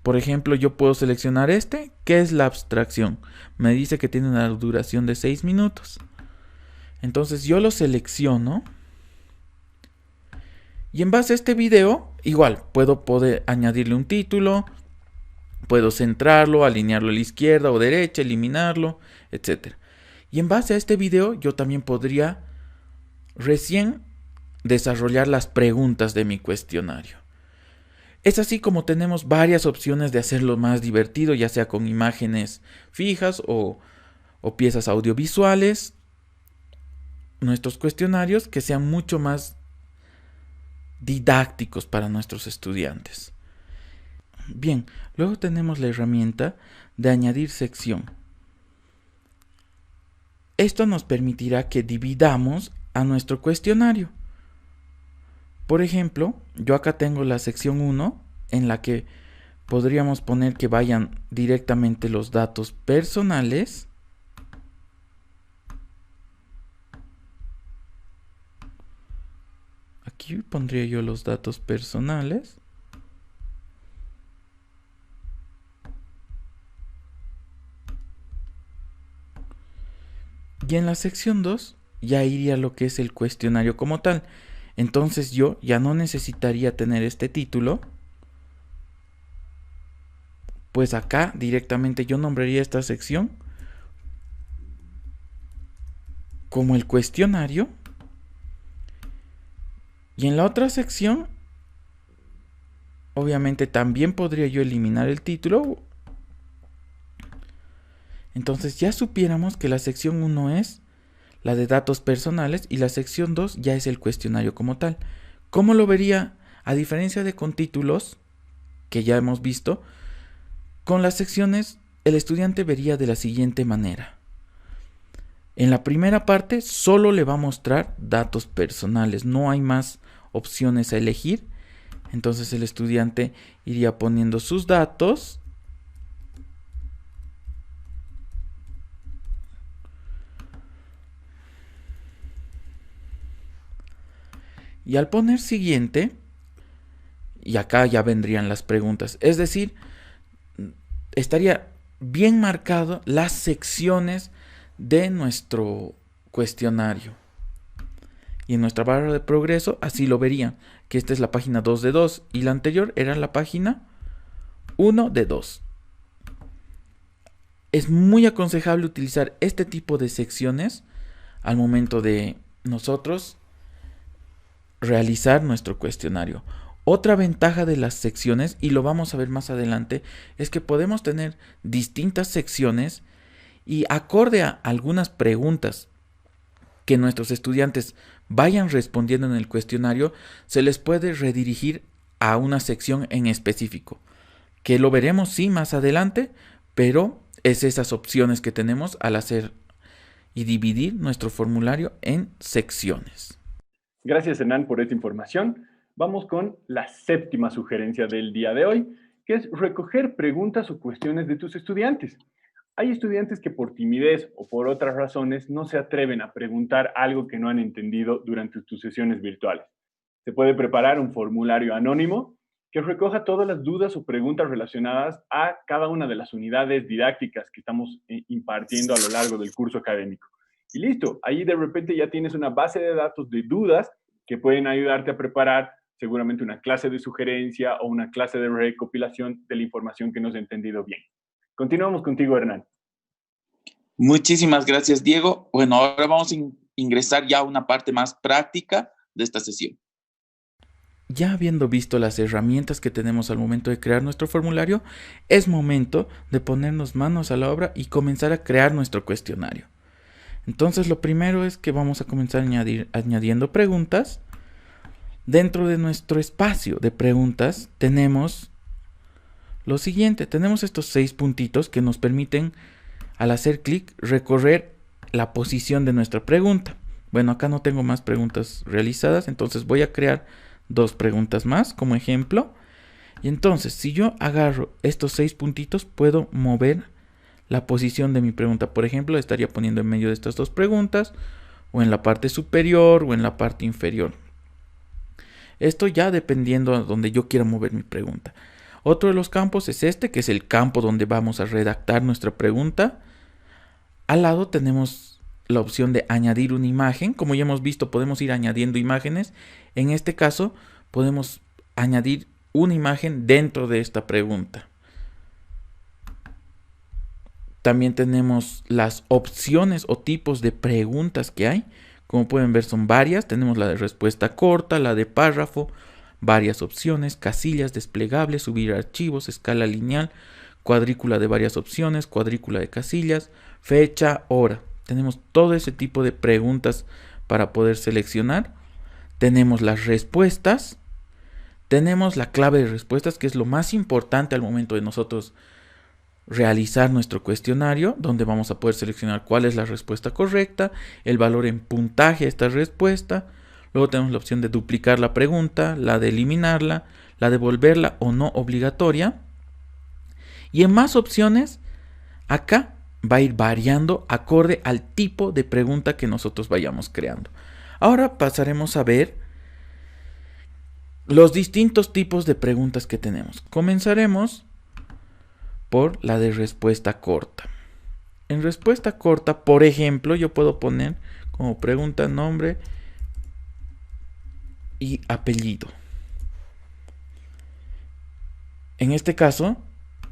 Por ejemplo, yo puedo seleccionar este, que es la abstracción. Me dice que tiene una duración de 6 minutos. Entonces yo lo selecciono. Y en base a este video, igual, puedo añadirle un título. Puedo centrarlo, alinearlo a la izquierda o derecha, eliminarlo, etc. Y en base a este video yo también podría recién desarrollar las preguntas de mi cuestionario. Es así como tenemos varias opciones de hacerlo más divertido, ya sea con imágenes fijas o piezas audiovisuales, nuestros cuestionarios que sean mucho más didácticos para nuestros estudiantes. Bien, luego tenemos la herramienta de añadir sección. Esto nos permitirá que dividamos a nuestro cuestionario. Por ejemplo, yo acá tengo la sección 1 en la que podríamos poner que vayan directamente los datos personales. Aquí pondría yo los datos personales. Y en la sección 2 ya iría lo que es el cuestionario como tal. Entonces yo ya no necesitaría tener este título, pues acá directamente yo nombraría esta sección como el cuestionario. Y en la otra sección, obviamente también podría yo eliminar el título. Entonces ya supiéramos que la sección 1 es la de datos personales y la sección 2 ya es el cuestionario como tal. ¿Cómo lo vería? A diferencia de con títulos, que ya hemos visto, con las secciones el estudiante vería de la siguiente manera. En la primera parte solo le va a mostrar datos personales, no hay más opciones a elegir. Entonces el estudiante iría poniendo sus datos. Y al poner siguiente, y acá ya vendrían las preguntas. Es decir, estaría bien marcado las secciones de nuestro cuestionario. Y en nuestra barra de progreso así lo verían, que esta es la página 2 de 2 y la anterior era la página 1 de 2. Es muy aconsejable utilizar este tipo de secciones al momento de nosotros realizar nuestro cuestionario. Otra ventaja de las secciones, y lo vamos a ver más adelante, es que podemos tener distintas secciones y acorde a algunas preguntas que nuestros estudiantes vayan respondiendo en el cuestionario, se les puede redirigir a una sección en específico, que lo veremos sí más adelante, pero es esas opciones que tenemos al hacer y dividir nuestro formulario en secciones. Gracias, Hernán, por esta información. Vamos con la séptima sugerencia del día de hoy, que es recoger preguntas o cuestiones de tus estudiantes. Hay estudiantes que por timidez o por otras razones no se atreven a preguntar algo que no han entendido durante tus sesiones virtuales. Se puede preparar un formulario anónimo que recoja todas las dudas o preguntas relacionadas a cada una de las unidades didácticas que estamos impartiendo a lo largo del curso académico. Y listo, ahí de repente ya tienes una base de datos de dudas que pueden ayudarte a preparar seguramente una clase de sugerencia o una clase de recopilación de la información que no has entendido bien. Continuamos contigo, Hernán. Muchísimas gracias, Diego. Bueno, ahora vamos a ingresar ya a una parte más práctica de esta sesión. Ya habiendo visto las herramientas que tenemos al momento de crear nuestro formulario, es momento de ponernos manos a la obra y comenzar a crear nuestro cuestionario. Entonces lo primero es que vamos a comenzar añadiendo preguntas. Dentro de nuestro espacio de preguntas tenemos lo siguiente. Tenemos estos 6 puntitos que nos permiten, al hacer clic, recorrer la posición de nuestra pregunta. Bueno, acá no tengo más preguntas realizadas, entonces voy a crear 2 preguntas más como ejemplo. Y entonces, si yo agarro estos 6 puntitos, puedo mover la posición de mi pregunta. Por ejemplo, estaría poniendo en medio de estas 2 preguntas, o en la parte superior o en la parte inferior. Esto ya dependiendo a donde yo quiera mover mi pregunta. Otro de los campos es este, que es el campo donde vamos a redactar nuestra pregunta. Al lado tenemos la opción de añadir una imagen. Como ya hemos visto, podemos ir añadiendo imágenes. En este caso, podemos añadir una imagen dentro de esta pregunta. También tenemos las opciones o tipos de preguntas que hay. Como pueden ver, son varias. Tenemos la de respuesta corta, la de párrafo, varias opciones, casillas desplegables, subir archivos, escala lineal, cuadrícula de varias opciones, cuadrícula de casillas, fecha, hora. Tenemos todo ese tipo de preguntas para poder seleccionar. Tenemos las respuestas. Tenemos la clave de respuestas, que es lo más importante al momento de nosotros realizar nuestro cuestionario, donde vamos a poder seleccionar cuál es la respuesta correcta, el valor en puntaje a esta respuesta. Luego tenemos la opción de duplicar la pregunta, la de eliminarla, la de volverla o no obligatoria. Y en más opciones, acá va a ir variando acorde al tipo de pregunta que nosotros vayamos creando. Ahora pasaremos a ver los distintos tipos de preguntas que tenemos. Comenzaremos por la de respuesta corta. En respuesta corta, por ejemplo, yo puedo poner como pregunta nombre y apellido. En este caso,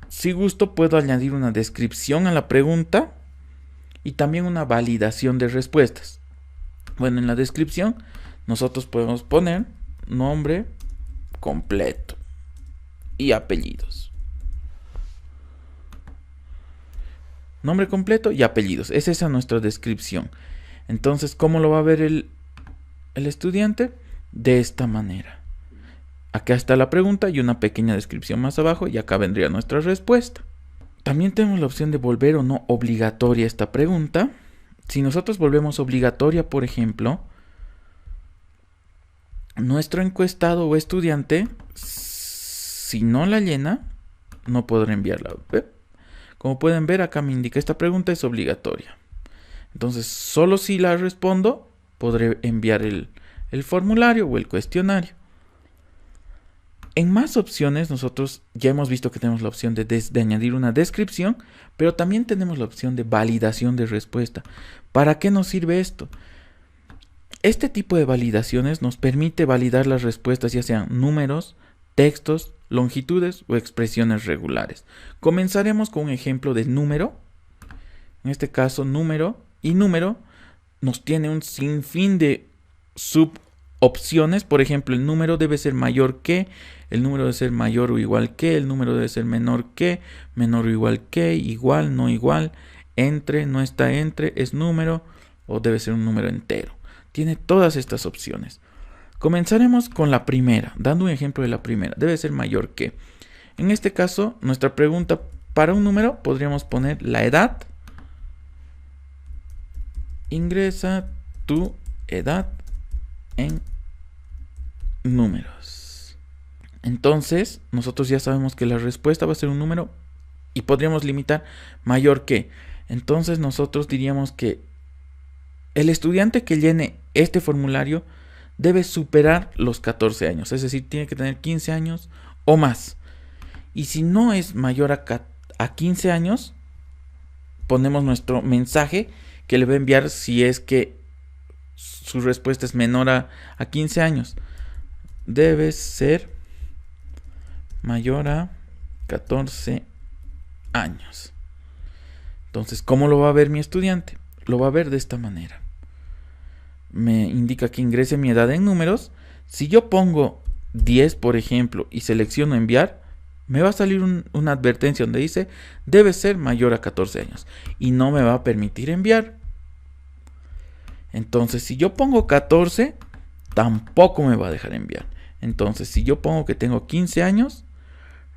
si gusto, puedo añadir una descripción a la pregunta y también una validación de respuestas. Bueno, en la descripción nosotros podemos poner nombre completo y apellidos. Nombre completo y apellidos. Es esa nuestra descripción. Entonces, ¿cómo lo va a ver el estudiante? De esta manera. Acá está la pregunta y una pequeña descripción más abajo, y acá vendría nuestra respuesta. También tenemos la opción de volver o no obligatoria esta pregunta. Si nosotros volvemos obligatoria, por ejemplo, nuestro encuestado o estudiante, si no la llena, no podrá enviarla. ¿Ve? Como pueden ver, acá me indica esta pregunta es obligatoria. Entonces, solo si la respondo, podré enviar el formulario o el cuestionario. En más opciones, nosotros ya hemos visto que tenemos la opción de añadir una descripción, pero también tenemos la opción de validación de respuesta. ¿Para qué nos sirve esto? Este tipo de validaciones nos permite validar las respuestas, ya sean números, textos, longitudes o expresiones regulares. Comenzaremos con un ejemplo de número. En este caso, número y número nos tiene un sinfín de subopciones. Por ejemplo, el número debe ser mayor que, el número debe ser mayor o igual que, el número debe ser menor que, menor o igual que, igual, no igual, entre, no está entre, es número o debe ser un número entero. Tiene todas estas opciones. Comenzaremos con la primera, dando un ejemplo de la primera. Debe ser mayor que. En este caso, nuestra pregunta para un número podríamos poner la edad. Ingresa tu edad en números. Entonces, nosotros ya sabemos que la respuesta va a ser un número y podríamos limitar mayor que. Entonces, nosotros diríamos que el estudiante que llene este formulario debe superar los 14 años, es decir, tiene que tener 15 años o más. Y si no es mayor a 15 años, ponemos nuestro mensaje que le va a enviar si es que su respuesta es menor a 15 años. Debe ser mayor a 14 años. Entonces, ¿cómo lo va a ver mi estudiante? Lo va a ver de esta manera. Me indica que ingrese mi edad en números. Si yo pongo 10, por ejemplo, y selecciono enviar, me va a salir una advertencia donde dice debe ser mayor a 14 años y no me va a permitir enviar. Entonces, si yo pongo 14, tampoco me va a dejar enviar. Entonces, si yo pongo que tengo 15 años,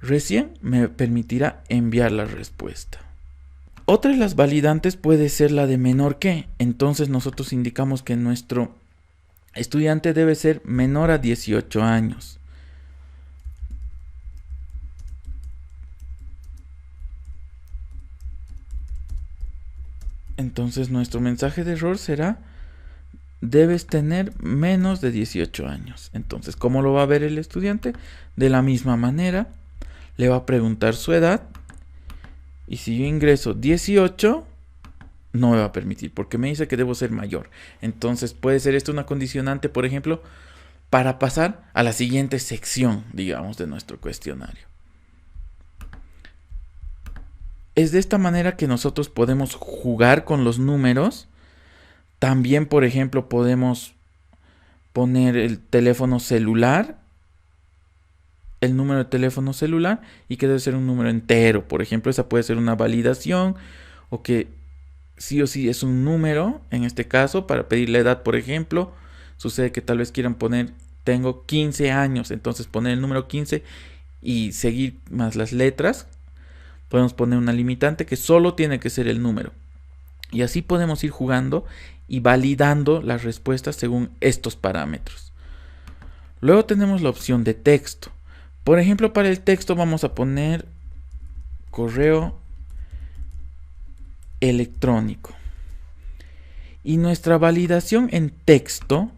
recién me permitirá enviar la respuesta. Otra de las validantes puede ser la de menor que. Entonces nosotros indicamos que nuestro estudiante debe ser menor a 18 años. Entonces nuestro mensaje de error será debes tener menos de 18 años. Entonces, ¿cómo lo va a ver el estudiante? De la misma manera, le va a preguntar su edad. Y si yo ingreso 18, no me va a permitir porque me dice que debo ser mayor. Entonces puede ser esto una condicionante, por ejemplo, para pasar a la siguiente sección, digamos, de nuestro cuestionario. Es de esta manera que nosotros podemos jugar con los números. También, por ejemplo, podemos poner el teléfono celular, el número de teléfono celular, y que debe ser un número entero. Por ejemplo, esa puede ser una validación, o que sí o sí es un número, en este caso, para pedir la edad, por ejemplo. Sucede que tal vez quieran poner, tengo 15 años, entonces poner el número 15 y seguir más las letras. Podemos poner una limitante que solo tiene que ser el número. Y así podemos ir jugando y validando las respuestas según estos parámetros. Luego tenemos la opción de texto. Por ejemplo, para el texto vamos a poner correo electrónico. Y nuestra validación en texto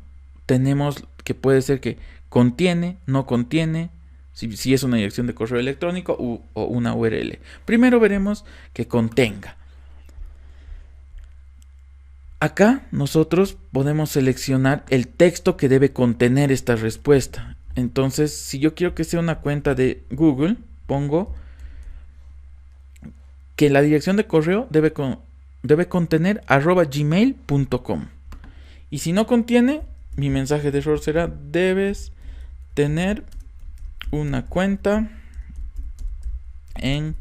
tenemos que puede ser que contiene, no contiene, si es una dirección de correo electrónico o una URL. Primero veremos que contenga. Acá nosotros podemos seleccionar el texto que debe contener esta respuesta. Entonces, si yo quiero que sea una cuenta de Google, pongo que la dirección de correo debe contener @gmail.com. Y si no contiene, mi mensaje de error será: debes tener una cuenta en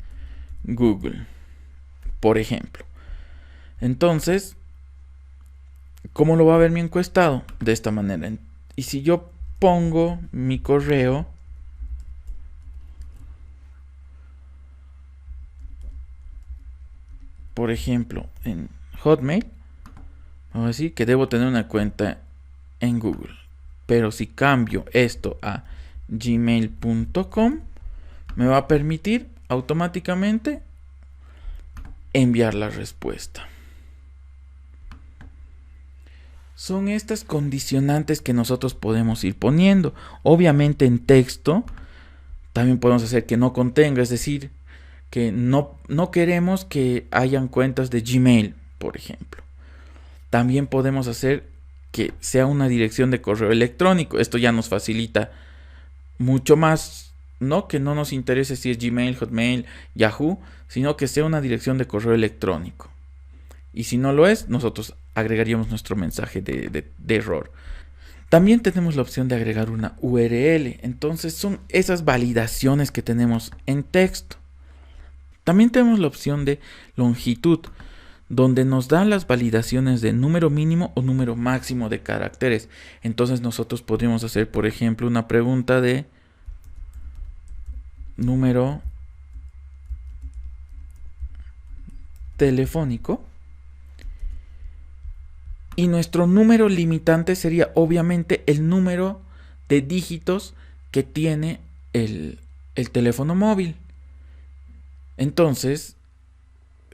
Google, por ejemplo. Entonces, ¿cómo lo va a ver mi encuestado? De esta manera. Y si yo pongo mi correo, por ejemplo, en Hotmail, vamos a decir que debo tener una cuenta en Google. Pero si cambio esto a gmail.com, me va a permitir automáticamente enviar la respuesta. Son estas condicionantes que nosotros podemos ir poniendo. Obviamente en texto también podemos hacer que no contenga, es decir, que no queremos que hayan cuentas de Gmail, por ejemplo. También podemos hacer que sea una dirección de correo electrónico. Esto ya nos facilita mucho más, ¿no? Que no nos interese si es Gmail, Hotmail, Yahoo, sino que sea una dirección de correo electrónico. Y si no lo es, nosotros agregaríamos nuestro mensaje de error. También tenemos la opción de agregar una URL. Entonces son esas validaciones que tenemos en texto. También tenemos la opción de longitud, donde nos dan las validaciones de número mínimo o número máximo de caracteres. Entonces nosotros podríamos hacer, por ejemplo, una pregunta de número telefónico. Y nuestro número limitante sería obviamente el número de dígitos que tiene el teléfono móvil. Entonces,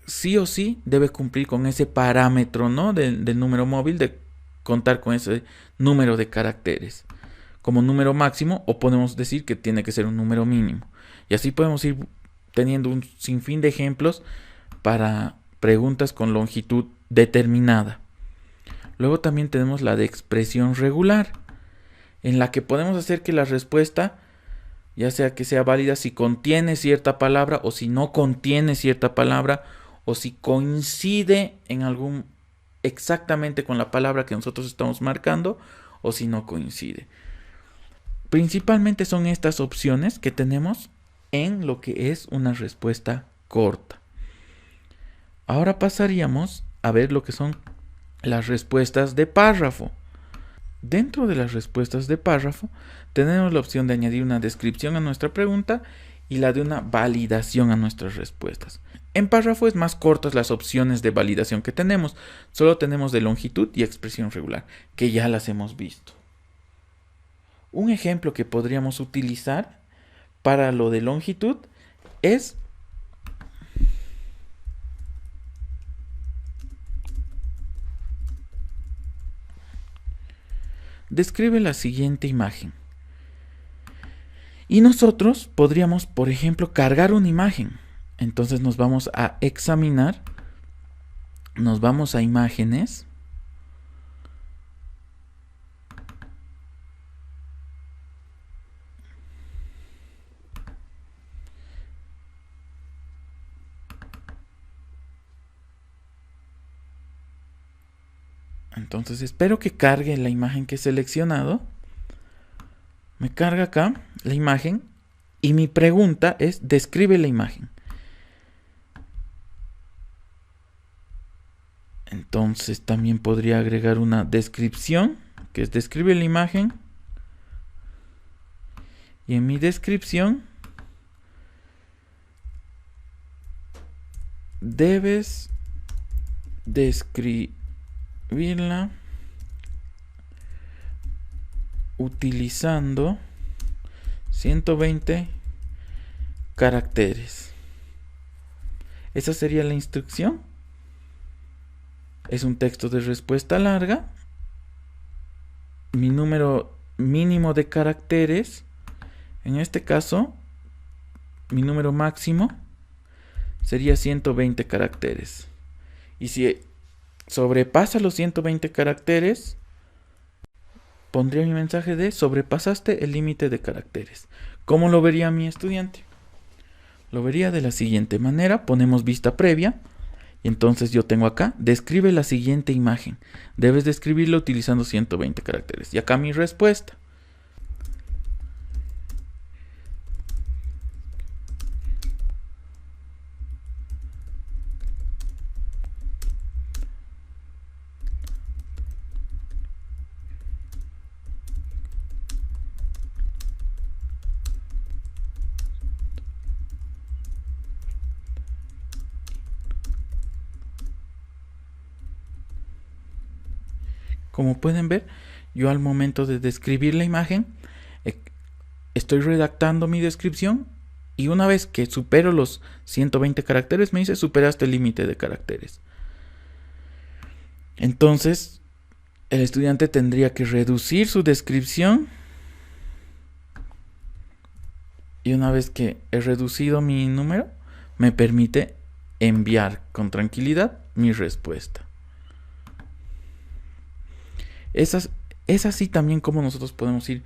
sí o sí debe cumplir con ese parámetro, ¿no? del número móvil, de contar con ese número de caracteres como número máximo, o podemos decir que tiene que ser un número mínimo. Y así podemos ir teniendo un sinfín de ejemplos para preguntas con longitud determinada. Luego también tenemos la de expresión regular, en la que podemos hacer que la respuesta, ya sea que sea válida si contiene cierta palabra o si no contiene cierta palabra, o si coincide en algún exactamente con la palabra que nosotros estamos marcando, o si no coincide. Principalmente son estas opciones que tenemos en lo que es una respuesta corta. Ahora pasaríamos a ver lo que son las respuestas de párrafo. Dentro de las respuestas de párrafo tenemos la opción de añadir una descripción a nuestra pregunta y la de una validación a nuestras respuestas. En párrafo es más cortas las opciones de validación que tenemos. Solo tenemos de longitud y expresión regular, que ya las hemos visto. Un ejemplo que podríamos utilizar para lo de longitud es describe la siguiente imagen. Y nosotros podríamos, por ejemplo, cargar una imagen. Entonces nos vamos a examinar, nos vamos a imágenes, Entonces espero que cargue la imagen que he seleccionado. Me carga acá la imagen y mi pregunta es: describe la imagen. Entonces también podría agregar una descripción, que es describe la imagen. Y en mi descripción debes describirla utilizando 120 caracteres. Esa sería la instrucción. Es un texto de respuesta larga. Mi número mínimo de caracteres, en este caso, mi número máximo sería 120 caracteres. Y si sobrepasa los 120 caracteres, pondría mi mensaje de: sobrepasaste el límite de caracteres. ¿Cómo lo vería mi estudiante? Lo vería de la siguiente manera. Ponemos vista previa. Y entonces yo tengo acá: describe la siguiente imagen. Debes describirla utilizando 120 caracteres. Y acá mi respuesta. Como pueden ver, yo al momento de describir la imagen, estoy redactando mi descripción, y una vez que supero los 120 caracteres, me dice: superaste el límite de caracteres. Entonces, el estudiante tendría que reducir su descripción, y una vez que he reducido mi número, me permite enviar con tranquilidad mi respuesta. Es así también como nosotros podemos ir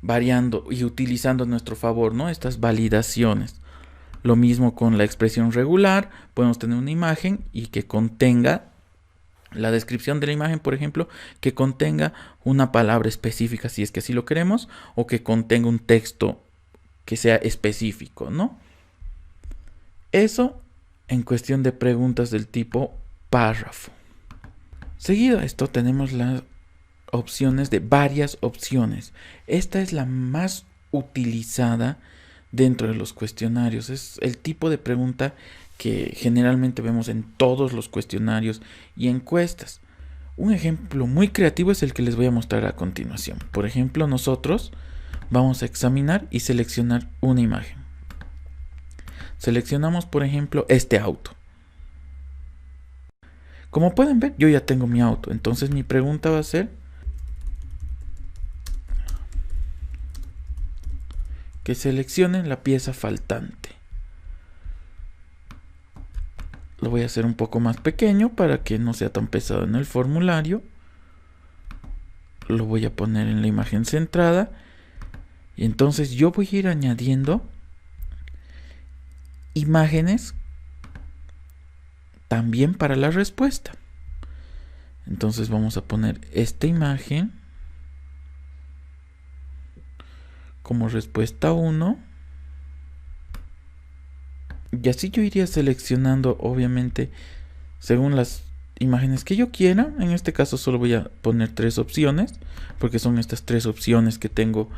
variando y utilizando a nuestro favor, ¿no?, estas validaciones. Lo mismo con la expresión regular. Podemos tener una imagen y que contenga la descripción de la imagen, por ejemplo, que contenga una palabra específica si es que así lo queremos, o que contenga un texto que sea específico, ¿no? Eso en cuestión de preguntas del tipo párrafo. Seguido a esto tenemos las opciones de varias opciones. Esta es la más utilizada dentro de los cuestionarios. Es el tipo de pregunta que generalmente vemos en todos los cuestionarios y encuestas. Un ejemplo muy creativo es el que les voy a mostrar a continuación. Por ejemplo, nosotros vamos a examinar y seleccionar una imagen. Seleccionamos, por ejemplo, este auto. Como pueden ver, yo ya tengo mi auto. Entonces mi pregunta va a ser que seleccionen la pieza faltante. Lo voy a hacer un poco más pequeño para que no sea tan pesado en el formulario. Lo voy a poner en la imagen centrada. Y entonces yo voy a ir añadiendo imágenes también para la respuesta. Entonces vamos a poner esta imagen como respuesta 1. Y así yo iría seleccionando, obviamente, según las imágenes que yo quiera. En este caso solo voy a poner 3 opciones, porque son estas 3 opciones que tengo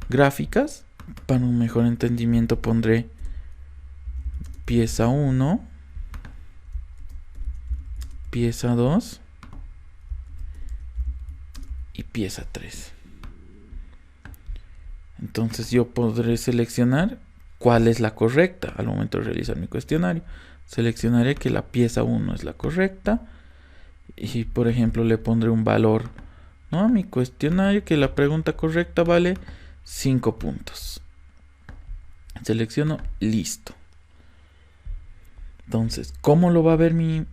gráficas. Para un mejor entendimiento pondré pieza 1, pieza 2 y pieza 3. Entonces yo podré seleccionar cuál es la correcta al momento de realizar mi cuestionario. Seleccionaré que la pieza 1 es la correcta y, por ejemplo, le pondré un valor, ¿no?, a mi cuestionario, que la pregunta correcta vale 5 puntos. Selecciono listo. Entonces, ¿cómo lo va a ver mi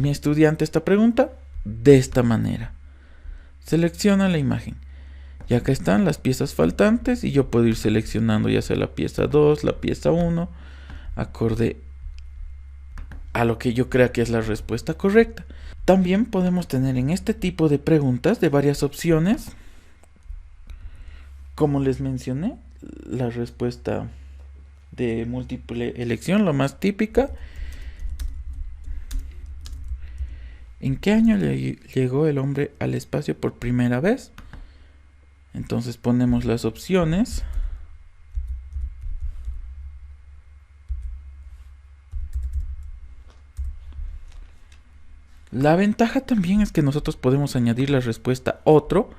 estudiante esta pregunta? De esta manera. Selecciona la imagen. Y acá están las piezas faltantes y yo puedo ir seleccionando ya sea la pieza 2, la pieza 1, acorde a lo que yo crea que es la respuesta correcta. También podemos tener en este tipo de preguntas de varias opciones, como les mencioné, la respuesta de múltiple elección, lo más típica. ¿En qué año llegó el hombre al espacio por primera vez? Entonces ponemos las opciones. La ventaja también es que nosotros podemos añadir la respuesta otro,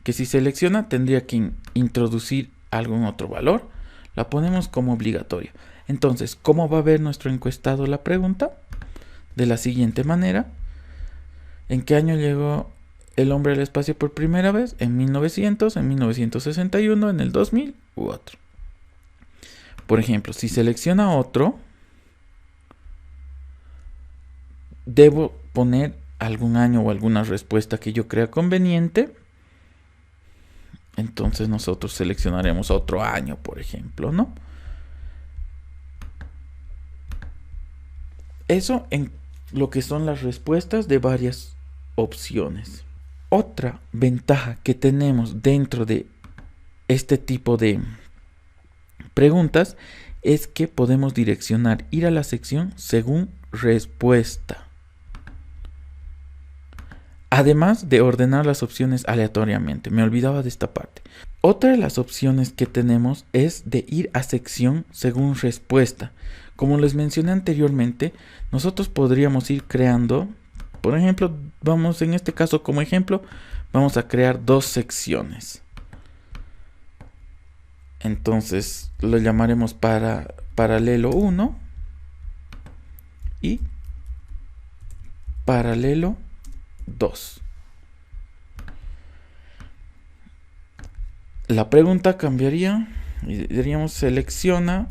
que si selecciona tendría que introducir algún otro valor. La ponemos como obligatoria. Entonces, ¿cómo va a ver nuestro encuestado la pregunta? De la siguiente manera. ¿En qué año llegó el hombre al espacio por primera vez? ¿En 1900, en 1961, en el 2000 u otro? Por ejemplo, si selecciona otro, debo poner algún año o alguna respuesta que yo crea conveniente. Entonces nosotros seleccionaremos otro año, por ejemplo, ¿no? Eso en lo que son las respuestas de varias opciones. Otra ventaja que tenemos dentro de este tipo de preguntas es que podemos direccionar, ir a la sección según respuesta. Además de ordenar las opciones aleatoriamente. Me olvidaba de esta parte. Otra de las opciones que tenemos es de ir a sección según respuesta. Como les mencioné anteriormente, nosotros podríamos ir creando, por ejemplo, vamos en este caso como ejemplo, vamos a crear dos secciones. Entonces lo llamaremos paralelo 1 y paralelo 2. La pregunta cambiaría y diríamos selecciona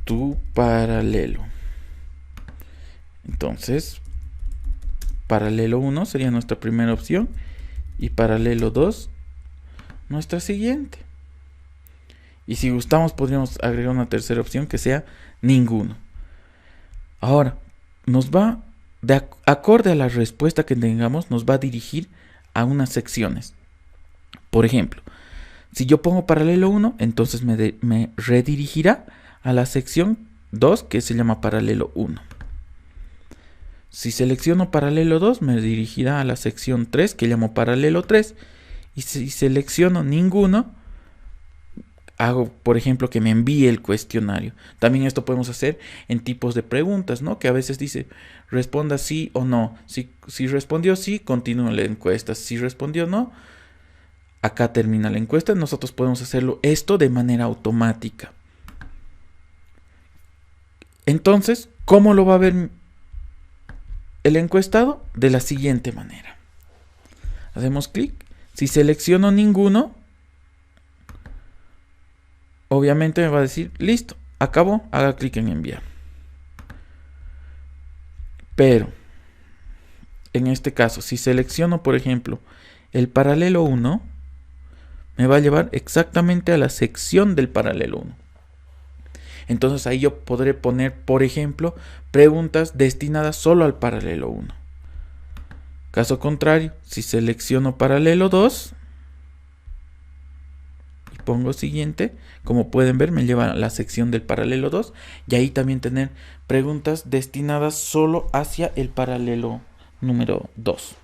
tu paralelo. Entonces, paralelo 1 sería nuestra primera opción y paralelo 2 nuestra siguiente. Y si gustamos podríamos agregar una tercera opción que sea ninguno. Ahora, nos va de acorde a la respuesta que tengamos, nos va a dirigir a unas secciones. Por ejemplo, si yo pongo paralelo 1, entonces me redirigirá a la sección 2 que se llama paralelo 1. Si selecciono paralelo 2, me dirigirá a la sección 3 que llamo paralelo 3. Y si selecciono ninguno, hago, por ejemplo, que me envíe el cuestionario. También esto podemos hacer en tipos de preguntas, ¿no? Que a veces dice, responda sí o no. Si respondió sí, continúa la encuesta. Si respondió no, acá termina la encuesta. Nosotros podemos hacerlo esto de manera automática. Entonces, ¿cómo lo va a ver el encuestado? De la siguiente manera. Hacemos clic. Si selecciono ninguno, obviamente me va a decir, listo, acabó, haga clic en enviar. Pero, en este caso, si selecciono, por ejemplo, el paralelo 1, me va a llevar exactamente a la sección del paralelo 1. Entonces ahí yo podré poner, por ejemplo, preguntas destinadas solo al paralelo 1. Caso contrario, si selecciono paralelo 2 y pongo siguiente, como pueden ver me lleva a la sección del paralelo 2 y ahí también tener preguntas destinadas solo hacia el paralelo número 2.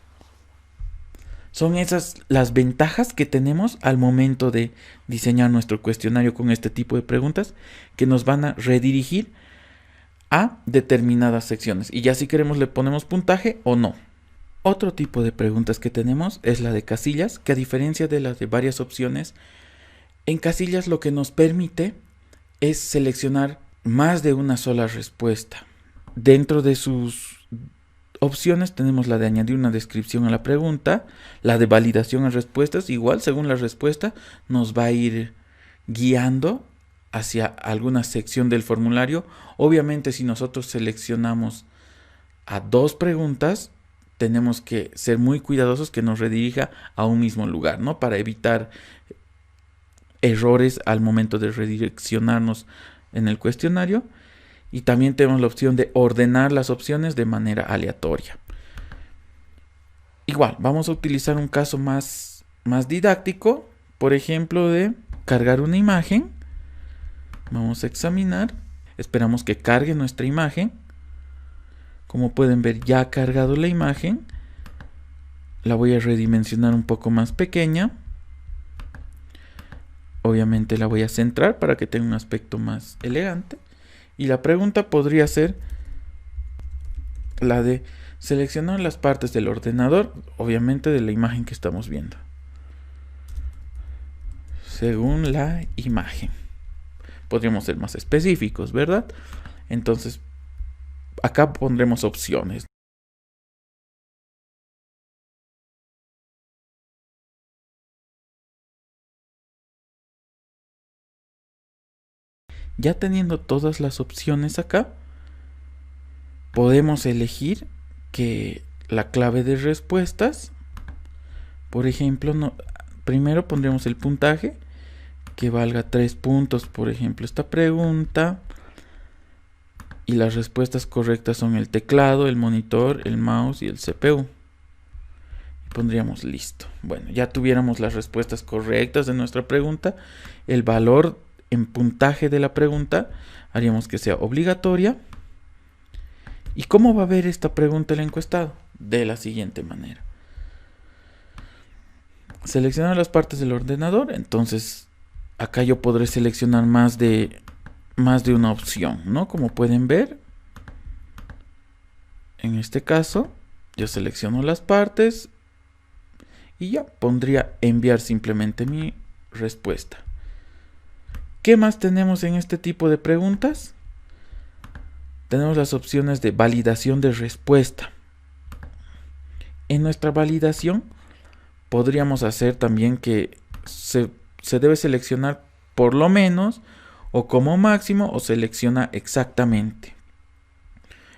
Son esas las ventajas que tenemos al momento de diseñar nuestro cuestionario con este tipo de preguntas que nos van a redirigir a determinadas secciones. Y ya si queremos le ponemos puntaje o no. Otro tipo de preguntas que tenemos es la de casillas, que a diferencia de las de varias opciones, en casillas lo que nos permite es seleccionar más de una sola respuesta. Dentro de sus opciones tenemos la de añadir una descripción a la pregunta, la de validación a respuestas, igual según la respuesta nos va a ir guiando hacia alguna sección del formulario. Obviamente si nosotros seleccionamos a dos preguntas, tenemos que ser muy cuidadosos que nos redirija a un mismo lugar, ¿no? Para evitar errores al momento de redireccionarnos en el cuestionario. Y también tenemos la opción de ordenar las opciones de manera aleatoria. Igual, vamos a utilizar un caso más didáctico, por ejemplo, de cargar una imagen. Vamos a examinar. Esperamos que cargue nuestra imagen. Como pueden ver, ya ha cargado la imagen. La voy a redimensionar un poco más pequeña. Obviamente la voy a centrar para que tenga un aspecto más elegante. Y la pregunta podría ser la de seleccionar las partes del ordenador, obviamente de la imagen que estamos viendo, según la imagen. Podríamos ser más específicos, ¿verdad? Entonces, acá pondremos opciones. Ya teniendo todas las opciones acá, podemos elegir que la clave de respuestas, por ejemplo, primero pondremos el puntaje, que valga 3 puntos, por ejemplo, esta pregunta. Y las respuestas correctas son el teclado, el monitor, el mouse y el CPU. Y pondríamos listo. Bueno, ya tuviéramos las respuestas correctas de nuestra pregunta. El valor en puntaje de la pregunta haríamos que sea obligatoria. ¿Y cómo va a ver esta pregunta el encuestado? De la siguiente manera. Seleccionar las partes del ordenador. Entonces, acá yo podré seleccionar más de una opción, ¿no? Como pueden ver, en este caso, yo selecciono las partes y ya pondría enviar simplemente mi respuesta. ¿Qué más tenemos en este tipo de preguntas? Tenemos las opciones de validación de respuesta. En nuestra validación podríamos hacer también que se debe seleccionar por lo menos o como máximo o selecciona exactamente.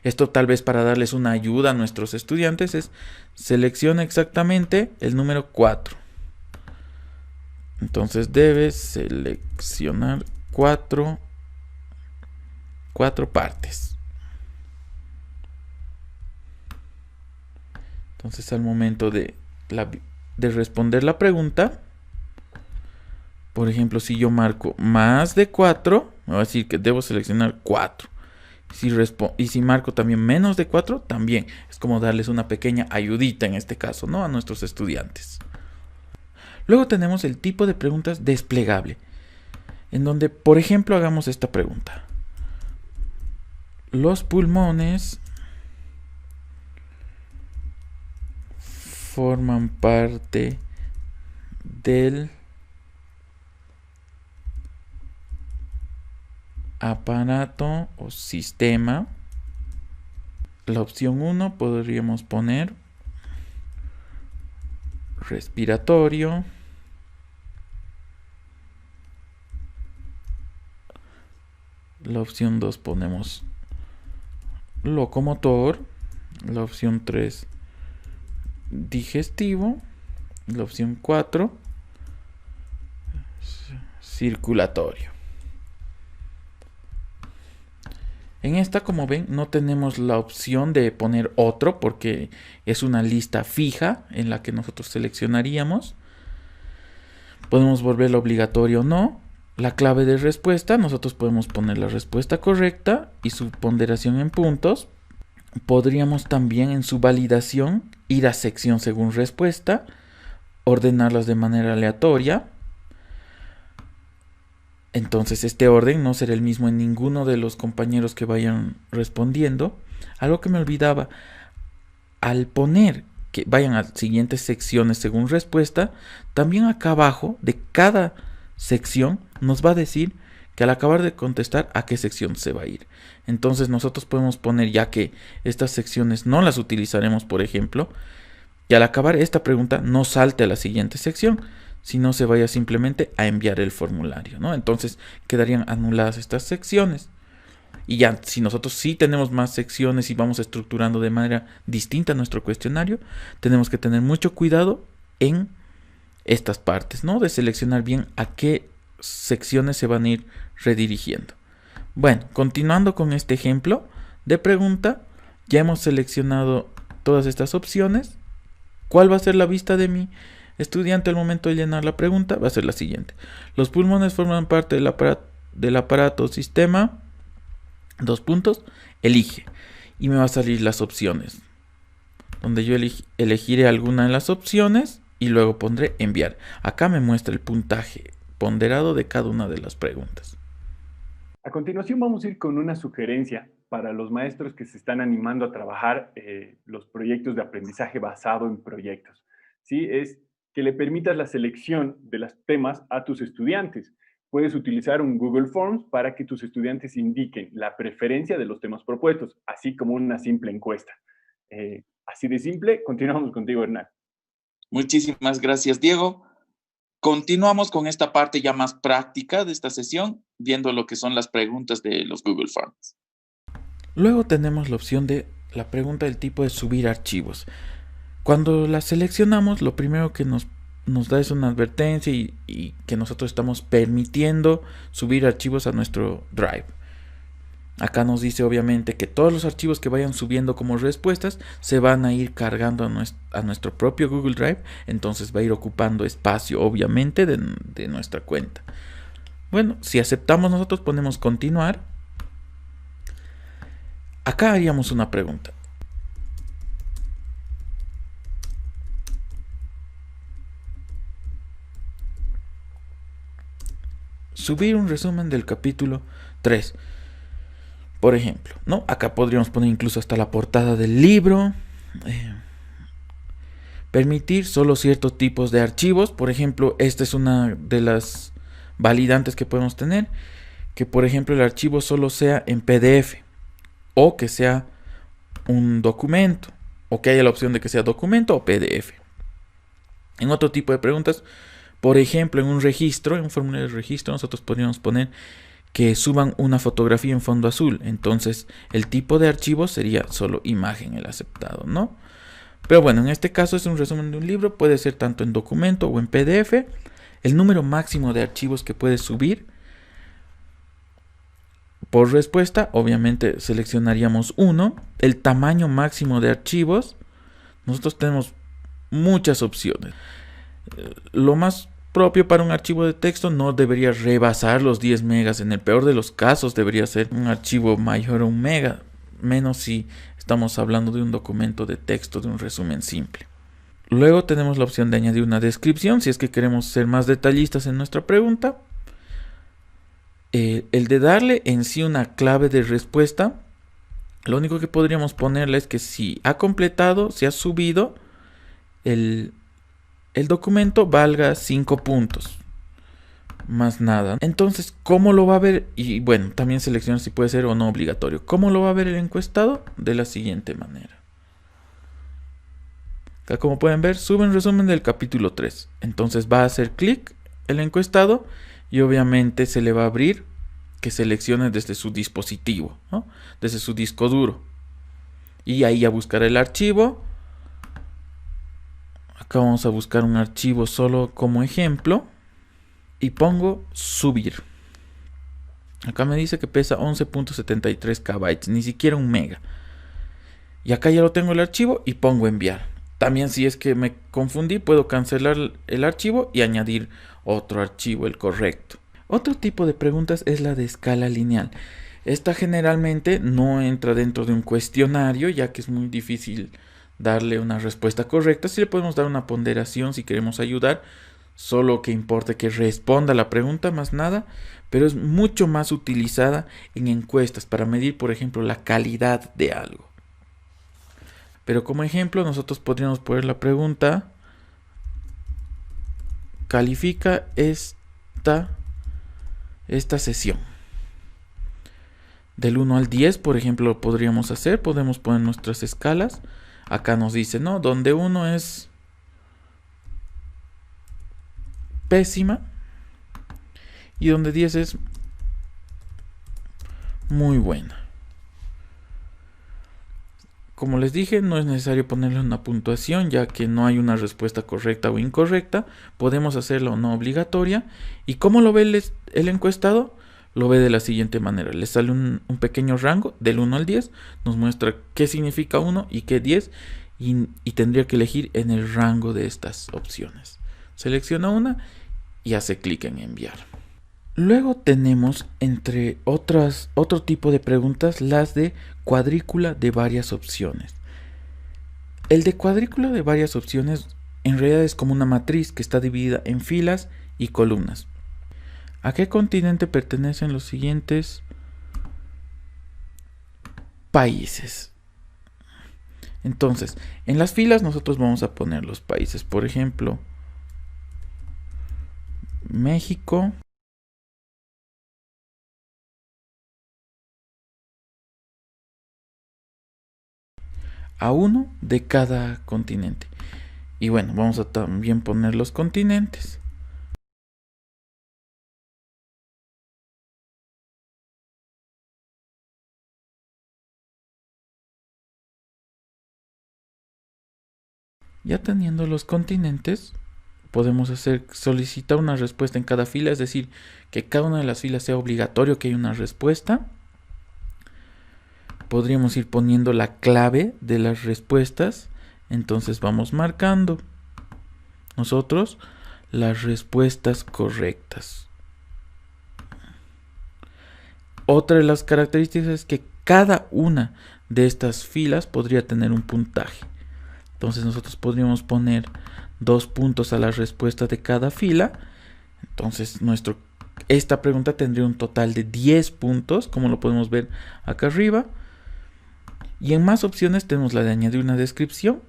Esto tal vez para darles una ayuda a nuestros estudiantes es selecciona exactamente el número 4. Entonces debes seleccionar 4 partes. Entonces al momento de responder la pregunta, por ejemplo, si yo marco más de 4, me va a decir que debo seleccionar 4. Y si marco también menos de 4, también. Es como darles una pequeña ayudita en este caso, ¿no? A nuestros estudiantes. Luego tenemos el tipo de preguntas desplegable, en donde, por ejemplo, hagamos esta pregunta. Los pulmones forman parte del aparato o sistema. La opción 1 podríamos poner respiratorio. La opción 2 ponemos locomotor. La opción 3 digestivo. La opción 4 circulatorio. En esta, como ven, no tenemos la opción de poner otro porque es una lista fija en la que nosotros seleccionaríamos. Podemos volverlo obligatorio o no. La clave de respuesta, nosotros podemos poner la respuesta correcta y su ponderación en puntos. Podríamos también en su validación ir a sección según respuesta, ordenarlas de manera aleatoria. Entonces este orden no será el mismo en ninguno de los compañeros que vayan respondiendo. Algo que me olvidaba, al poner que vayan a siguientes secciones según respuesta, también acá abajo de cada sección nos va a decir que al acabar de contestar a qué sección se va a ir. Entonces nosotros podemos poner, ya que estas secciones no las utilizaremos, por ejemplo, y al acabar esta pregunta no salte a la siguiente sección, sino se vaya simplemente a enviar el formulario, ¿no? Entonces quedarían anuladas estas secciones. Y ya, si nosotros sí tenemos más secciones y vamos estructurando de manera distinta nuestro cuestionario, tenemos que tener mucho cuidado en estas partes, ¿no? De seleccionar bien a qué secciones se van a ir redirigiendo. Bueno, continuando con este ejemplo de pregunta, ya hemos seleccionado todas estas opciones. ¿Cuál va a ser la vista de mi estudiante al momento de llenar la pregunta? Va a ser la siguiente. Los pulmones forman parte del aparato sistema. Dos puntos. Elige. Y me va a salir las opciones. Donde yo elegiré alguna de las opciones y luego pondré enviar. Acá me muestra el puntaje ponderado de cada una de las preguntas. A continuación vamos a ir con una sugerencia para los maestros que se están animando a trabajar los proyectos de aprendizaje basado en proyectos. ¿Sí? Es que le permitas la selección de los temas a tus estudiantes. Puedes utilizar un Google Forms para que tus estudiantes indiquen la preferencia de los temas propuestos, así como una simple encuesta. Así de simple. Continuamos contigo, Hernán. Muchísimas gracias, Diego. Continuamos con esta parte ya más práctica de esta sesión, viendo lo que son las preguntas de los Google Forms. Luego tenemos la opción de la pregunta del tipo de subir archivos. Cuando la seleccionamos, lo primero que nos da es una advertencia y que nosotros estamos permitiendo subir archivos a nuestro Drive. Acá nos dice obviamente que todos los archivos que vayan subiendo como respuestas se van a ir cargando a nuestro propio Google Drive, entonces va a ir ocupando espacio obviamente de nuestra cuenta. Bueno, si aceptamos nosotros ponemos continuar. Acá haríamos una pregunta. Subir un resumen del capítulo 3. Por ejemplo, ¿no? Acá podríamos poner incluso hasta la portada del libro. Permitir solo ciertos tipos de archivos. Por ejemplo, esta es una de las validantes que podemos tener. Que por ejemplo el archivo solo sea en PDF. O que sea un documento. O que haya la opción de que sea documento o PDF. En otro tipo de preguntas, por ejemplo, en un registro, en un formulario de registro, nosotros podríamos poner que suban una fotografía en fondo azul. Entonces el tipo de archivo sería solo imagen, el aceptado, ¿no? Pero bueno, en este caso es un resumen de un libro, puede ser tanto en documento o en PDF. El número máximo de archivos que puedes subir. Por respuesta, obviamente seleccionaríamos uno. El tamaño máximo de archivos. Nosotros tenemos muchas opciones. Lo más propio para un archivo de texto no debería rebasar los 10 megas. En el peor de los casos debería ser un archivo mayor a 1 mega. Menos si estamos hablando de un documento de texto, de un resumen simple. Luego tenemos la opción de añadir una descripción si es que queremos ser más detallistas en nuestra pregunta. El de darle en sí una clave de respuesta. Lo único que podríamos ponerle es que si ha completado, si ha subido el documento, valga 5 puntos. Más nada. Entonces, ¿cómo lo va a ver? Y bueno, también selecciona si puede ser o no obligatorio. ¿Cómo lo va a ver el encuestado? De la siguiente manera. Acá, como pueden ver, sube un resumen del capítulo 3. Entonces va a hacer clic el encuestado y obviamente se le va a abrir que seleccione desde su dispositivo, ¿no? Desde su disco duro. Y ahí a buscar el archivo. Acá vamos a buscar un archivo solo como ejemplo. Y pongo subir. Acá me dice que pesa 11.73 KB, ni siquiera 1 mega. Y acá ya lo tengo el archivo y pongo enviar. También si es que me confundí, puedo cancelar el archivo y añadir otro archivo, el correcto. Otro tipo de preguntas es la de escala lineal. Esta generalmente no entra dentro de un cuestionario, ya que es muy difícil darle una respuesta correcta. Sí le podemos dar una ponderación si queremos ayudar. Solo que importa que responda la pregunta, más nada, pero es mucho más utilizada en encuestas para medir, por ejemplo, la calidad de algo. Pero como ejemplo, nosotros podríamos poner la pregunta: califica esta sesión. Del 1 al 10, por ejemplo, lo podríamos hacer. Podemos poner nuestras escalas. Acá nos dice, ¿no? Donde 1 es pésima y donde 10 es muy buena. Como les dije, no es necesario ponerle una puntuación, ya que no hay una respuesta correcta o incorrecta. Podemos hacerla o no obligatoria. ¿Y cómo lo ve el encuestado? lo ve de la siguiente manera. Le sale un pequeño rango del 1 al 10. Nos muestra qué significa 1 y qué 10. Y tendría que elegir en el rango de estas opciones. Selecciona una y hace clic en enviar. Luego tenemos, entre otro tipo de preguntas, las de cuadrícula de varias opciones. El de cuadrícula de varias opciones en realidad es como una matriz que está dividida en filas y columnas. ¿A qué continente pertenecen los siguientes países? Entonces, en las filas nosotros vamos a poner los países. Por ejemplo, México, a uno de cada continente. Y bueno, vamos a también poner los continentes. Ya teniendo los continentes, podemos solicitar una respuesta en cada fila, es decir, que cada una de las filas sea obligatorio que haya una respuesta. Podríamos ir poniendo la clave de las respuestas, entonces vamos marcando nosotros las respuestas correctas. Otra de las características es que cada una de estas filas podría tener un puntaje. Entonces nosotros podríamos poner 2 puntos a la respuesta de cada fila. Entonces esta pregunta tendría un total de 10 puntos, como lo podemos ver acá arriba. Y en más opciones tenemos la de añadir una descripción,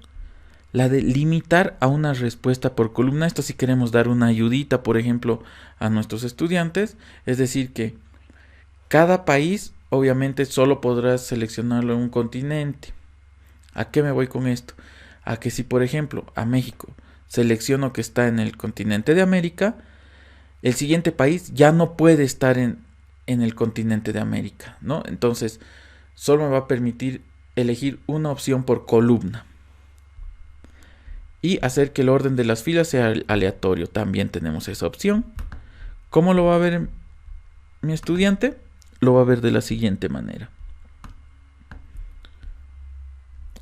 la de limitar a una respuesta por columna. Esto si queremos dar una ayudita, por ejemplo, a nuestros estudiantes. Es decir que cada país obviamente solo podrá seleccionarlo en un continente. ¿A qué me voy con esto? A que si por ejemplo a México selecciono que está en el continente de América, el siguiente país ya no puede estar en el continente de América, ¿no? Entonces solo me va a permitir elegir una opción por columna y hacer que el orden de las filas sea aleatorio. También tenemos esa opción. ¿Cómo lo va a ver mi estudiante? Lo va a ver de la siguiente manera.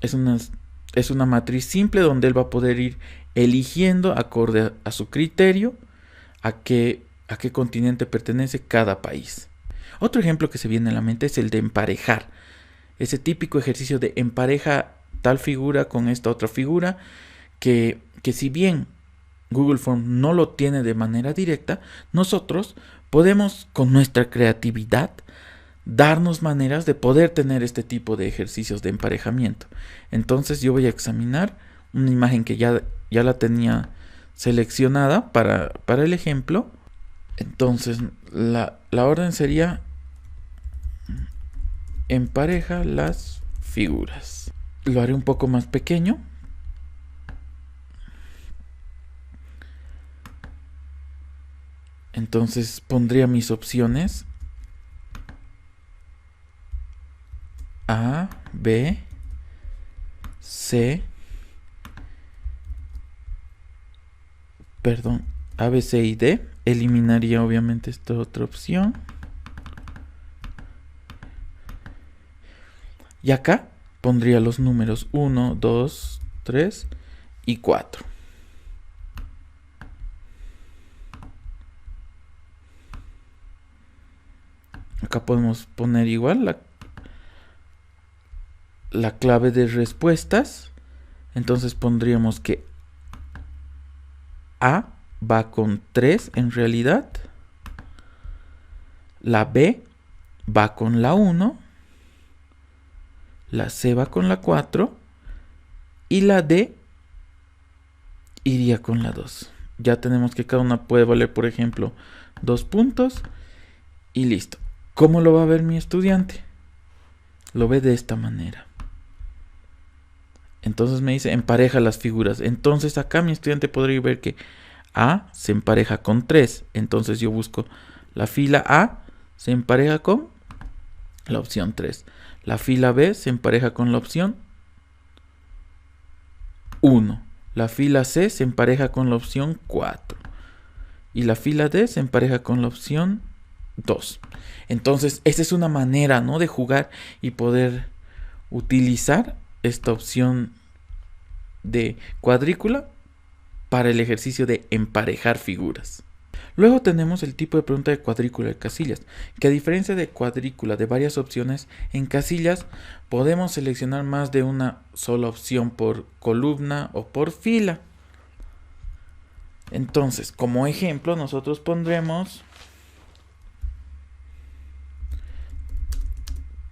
Es una matriz simple donde él va a poder ir eligiendo acorde a su criterio a qué continente pertenece cada país. Otro ejemplo que se viene a la mente es el de emparejar. Ese típico ejercicio de empareja tal figura con esta otra figura, que si bien Google Forms no lo tiene de manera directa, nosotros podemos con nuestra creatividad darnos maneras de poder tener este tipo de ejercicios de emparejamiento. Entonces yo voy a examinar una imagen que ya la tenía seleccionada para el ejemplo. Entonces la orden sería empareja las figuras. Lo haré un poco más pequeño. Entonces pondría mis opciones A, B, C, A, B, C y D. Eliminaría obviamente esta otra opción. Y acá pondría los números 1, 2, 3 y 4. Acá podemos poner igual la clave de respuestas. Entonces pondríamos que A va con 3 en realidad. La B va con la 1. La C va con la 4 y la D iría con la 2. Ya tenemos que cada una puede valer, por ejemplo, 2 puntos y listo. ¿Cómo lo va a ver mi estudiante? Lo ve de esta manera. Entonces me dice empareja las figuras. Entonces acá mi estudiante podría ver que A se empareja con 3. Entonces yo busco la fila A se empareja con la opción 3. La fila B se empareja con la opción 1. La fila C se empareja con la opción 4. Y la fila D se empareja con la opción 2. Entonces, esa es una manera, ¿no?, de jugar y poder utilizar esta opción de cuadrícula para el ejercicio de emparejar figuras. Luego tenemos el tipo de pregunta de cuadrícula de casillas, que a diferencia de cuadrícula de varias opciones, en casillas podemos seleccionar más de una sola opción por columna o por fila. Entonces, como ejemplo, nosotros pondremos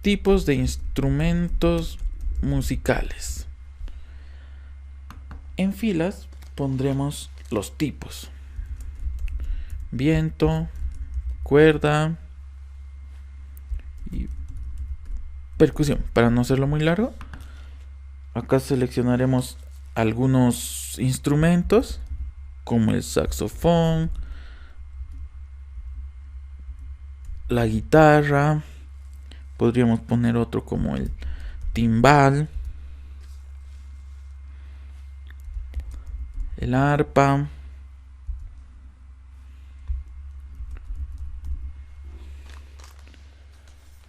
tipos de instrumentos musicales. En filas pondremos los tipos: viento, cuerda y percusión. Para no hacerlo muy largo, acá seleccionaremos algunos instrumentos como el saxofón, la guitarra, podríamos poner otro como el timbal, el arpa,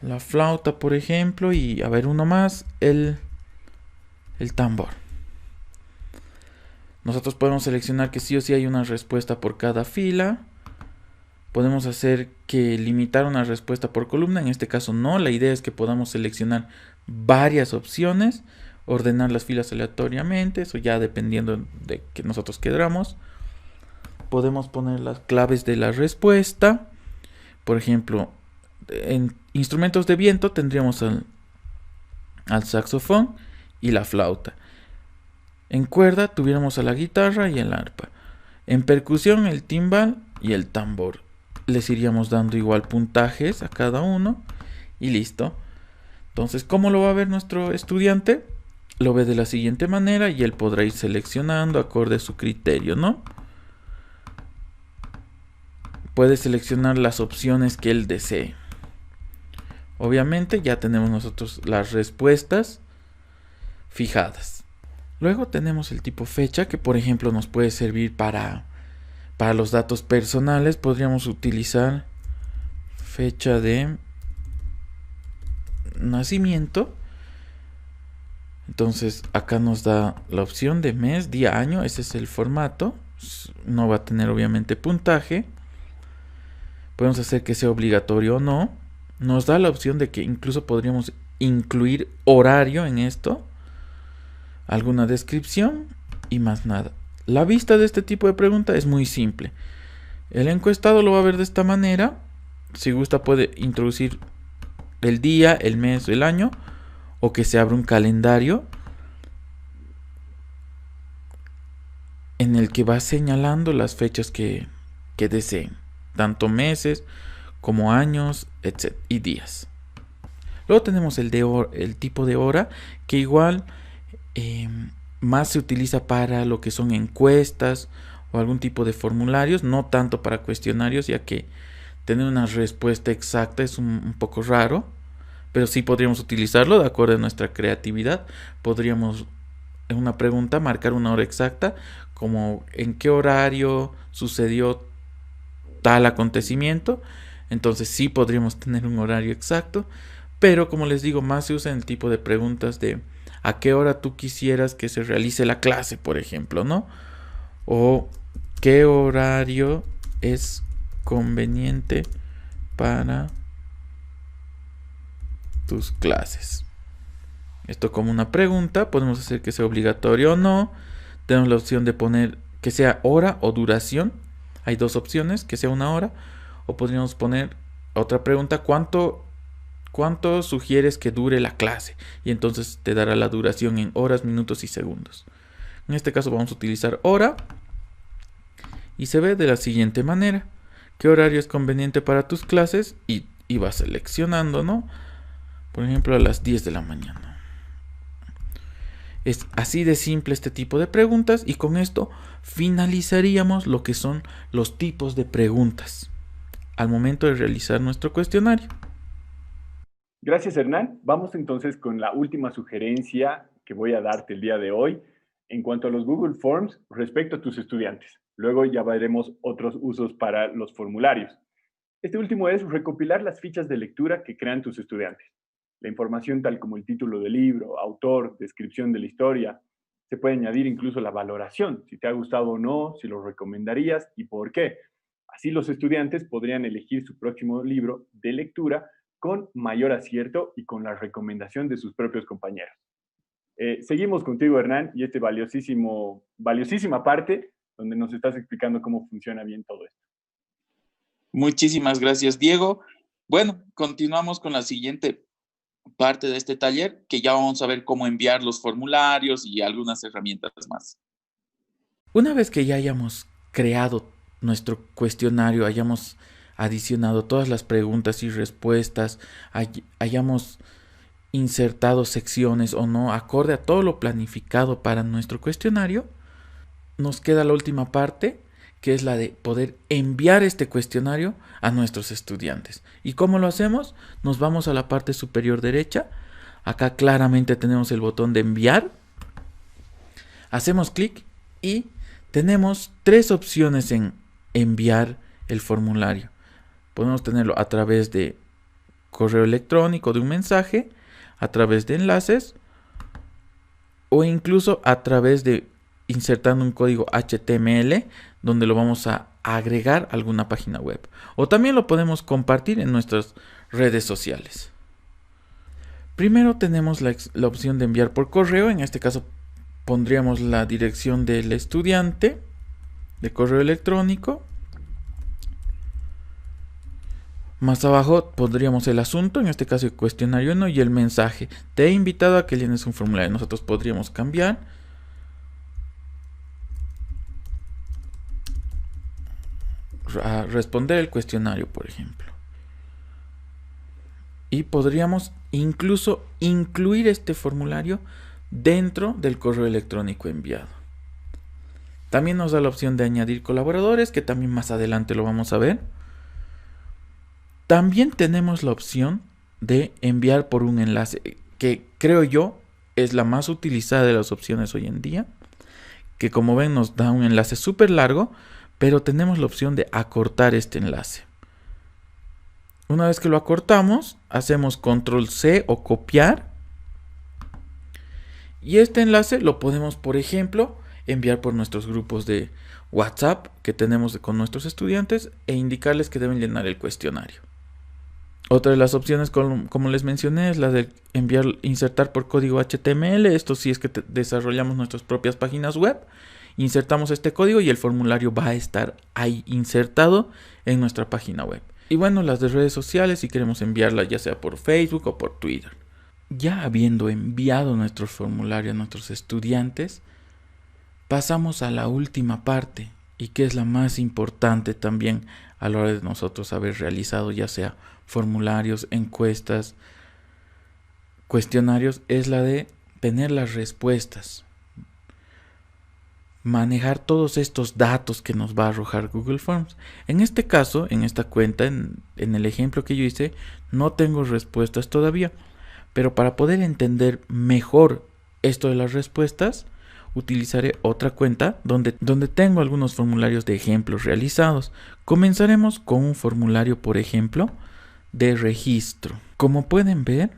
la flauta, por ejemplo, y a ver uno más, el tambor. Nosotros podemos seleccionar que sí o sí hay una respuesta por cada fila. Podemos hacer que limitar una respuesta por columna. En este caso no. La idea es que podamos seleccionar varias opciones, ordenar las filas aleatoriamente. Eso ya dependiendo de que nosotros queramos. Podemos poner las claves de la respuesta. Por ejemplo, en instrumentos de viento tendríamos al saxofón y la flauta. En cuerda tuviéramos a la guitarra y el arpa. En percusión el timbal y el tambor. Les iríamos dando igual puntajes a cada uno y listo. Entonces, ¿cómo lo va a ver nuestro estudiante? Lo ve de la siguiente manera y él podrá ir seleccionando acorde a su criterio, ¿no? Puede seleccionar las opciones que él desee. Obviamente ya tenemos nosotros las respuestas fijadas. Luego tenemos el tipo fecha, que por ejemplo nos puede servir para los datos personales. Podríamos utilizar fecha de nacimiento. Entonces acá nos da la opción de mes, día, año. Ese es el formato. No va a tener obviamente puntaje. Podemos hacer que sea obligatorio o no. Nos da la opción de que incluso podríamos incluir horario en esto, alguna descripción y más nada. La vista de este tipo de pregunta es muy simple. El encuestado lo va a ver de esta manera. Si gusta puede introducir el día, el mes o el año, o que se abra un calendario en el que va señalando las fechas que deseen, tanto meses como años, etc. y días. Luego tenemos el tipo de hora, que igual más se utiliza para lo que son encuestas o algún tipo de formularios, no tanto para cuestionarios, ya que tener una respuesta exacta es un poco raro, pero sí podríamos utilizarlo de acuerdo a nuestra creatividad. Podríamos en una pregunta marcar una hora exacta, como en qué horario sucedió tal acontecimiento. Entonces sí podríamos tener un horario exacto, pero como les digo, más se usa en el tipo de preguntas de a qué hora tú quisieras que se realice la clase, por ejemplo, ¿no? O qué horario es conveniente para tus clases. Esto como una pregunta. Podemos hacer que sea obligatorio o no. Tenemos la opción de poner que sea hora o duración. Hay dos opciones, que sea una hora. O podríamos poner otra pregunta: ¿cuánto sugieres que dure la clase? Y entonces te dará la duración en horas, minutos y segundos. En este caso vamos a utilizar hora. Y se ve de la siguiente manera: ¿qué horario es conveniente para tus clases? Y vas seleccionando, ¿no? Por ejemplo, a las 10 de la mañana. Es así de simple este tipo de preguntas, y con esto finalizaríamos lo que son los tipos de preguntas al momento de realizar nuestro cuestionario. Gracias, Hernán. Vamos entonces con la última sugerencia que voy a darte el día de hoy en cuanto a los Google Forms respecto a tus estudiantes. Luego ya veremos otros usos para los formularios. Este último es recopilar las fichas de lectura que crean tus estudiantes. La información tal como el título del libro, autor, descripción de la historia. Se puede añadir incluso la valoración, si te ha gustado o no, si lo recomendarías y por qué. Así los estudiantes podrían elegir su próximo libro de lectura con mayor acierto y con la recomendación de sus propios compañeros. Seguimos contigo, Hernán, y valiosísima parte donde nos estás explicando cómo funciona bien todo esto. Muchísimas gracias, Diego. Bueno, continuamos con la siguiente parte de este taller, que ya vamos a ver cómo enviar los formularios y algunas herramientas más. Una vez que ya hayamos creado nuestro cuestionario, hayamos adicionado todas las preguntas y respuestas, hayamos insertado secciones o no, acorde a todo lo planificado para nuestro cuestionario, nos queda la última parte, que es la de poder enviar este cuestionario a nuestros estudiantes. ¿Y cómo lo hacemos? Nos vamos a la parte superior derecha. Acá claramente tenemos el botón de enviar. Hacemos clic y tenemos 3 opciones en enviar el formulario. Podemos tenerlo a través de correo electrónico, de un mensaje, a través de enlaces o incluso a través de insertando un código HTML donde lo vamos a agregar a alguna página web. O también lo podemos compartir en nuestras redes sociales. Primero tenemos la opción de enviar por correo. En este caso pondríamos la dirección del estudiante de correo electrónico. Más abajo pondríamos el asunto, en este caso el cuestionario 1 y el mensaje. Te he invitado a que llenes un formulario. Nosotros podríamos cambiar a responder el cuestionario, por ejemplo. Y podríamos incluso incluir este formulario dentro del correo electrónico enviado. También nos da la opción de añadir colaboradores, que también más adelante lo vamos a ver. También tenemos la opción de enviar por un enlace, que creo yo es la más utilizada de las opciones hoy en día, que como ven nos da un enlace súper largo, pero tenemos la opción de acortar este enlace. Una vez que lo acortamos, hacemos control C o copiar. Y este enlace lo podemos, por ejemplo, enviar por nuestros grupos de WhatsApp que tenemos con nuestros estudiantes e indicarles que deben llenar el cuestionario. Otra de las opciones, como les mencioné, es la de insertar por código HTML. Esto sí es que desarrollamos nuestras propias páginas web. Insertamos este código y el formulario va a estar ahí insertado en nuestra página web. Y bueno, las de redes sociales, si queremos enviarla ya sea por Facebook o por Twitter. Ya habiendo enviado nuestro formulario a nuestros estudiantes, pasamos a la última parte y que es la más importante también a la hora de nosotros haber realizado ya sea formularios, encuestas, cuestionarios, es la de tener las respuestas. Manejar todos estos datos que nos va a arrojar Google Forms. En este caso, en esta cuenta, en el ejemplo que yo hice, no tengo respuestas todavía. Pero para poder entender mejor esto de las respuestas, utilizaré otra cuenta donde tengo algunos formularios de ejemplos realizados. Comenzaremos con un formulario, por ejemplo, de registro. Como pueden ver,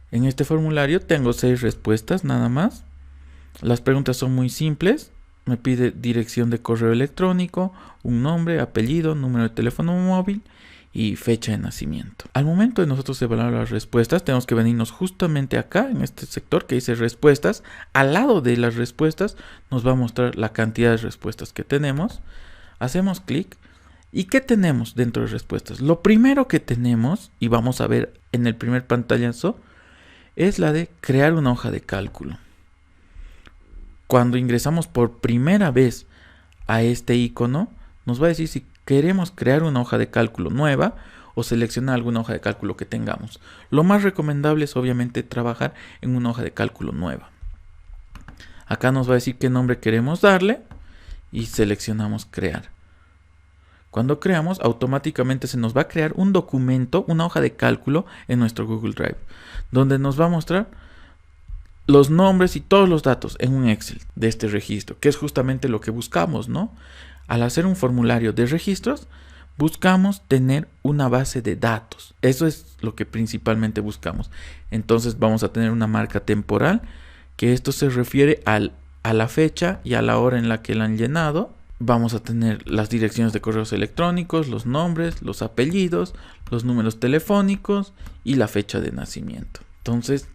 en este formulario tengo 6 respuestas nada más. Las preguntas son muy simples. Me pide dirección de correo electrónico, un nombre, apellido, número de teléfono móvil y fecha de nacimiento. Al momento de nosotros evaluar las respuestas, tenemos que venirnos justamente acá, en este sector que dice respuestas. Al lado de las respuestas nos va a mostrar la cantidad de respuestas que tenemos. Hacemos clic. ¿Y qué tenemos dentro de respuestas? Lo primero que tenemos, y vamos a ver en el primer pantallazo, es la de crear una hoja de cálculo. Cuando ingresamos por primera vez a este icono, nos va a decir si queremos crear una hoja de cálculo nueva o seleccionar alguna hoja de cálculo que tengamos. Lo más recomendable es obviamente trabajar en una hoja de cálculo nueva. Acá nos va a decir qué nombre queremos darle y seleccionamos crear. Cuando creamos, automáticamente se nos va a crear un documento, una hoja de cálculo en nuestro Google Drive, donde nos va a mostrar los nombres y todos los datos en un Excel de este registro, que es justamente lo que buscamos, ¿no? Al hacer un formulario de registros, buscamos tener una base de datos. Eso es lo que principalmente buscamos. Entonces vamos a tener una marca temporal, que esto se refiere a la fecha y a la hora en la que la han llenado. Vamos a tener las direcciones de correos electrónicos, los nombres, los apellidos, los números telefónicos y la fecha de nacimiento. Entonces,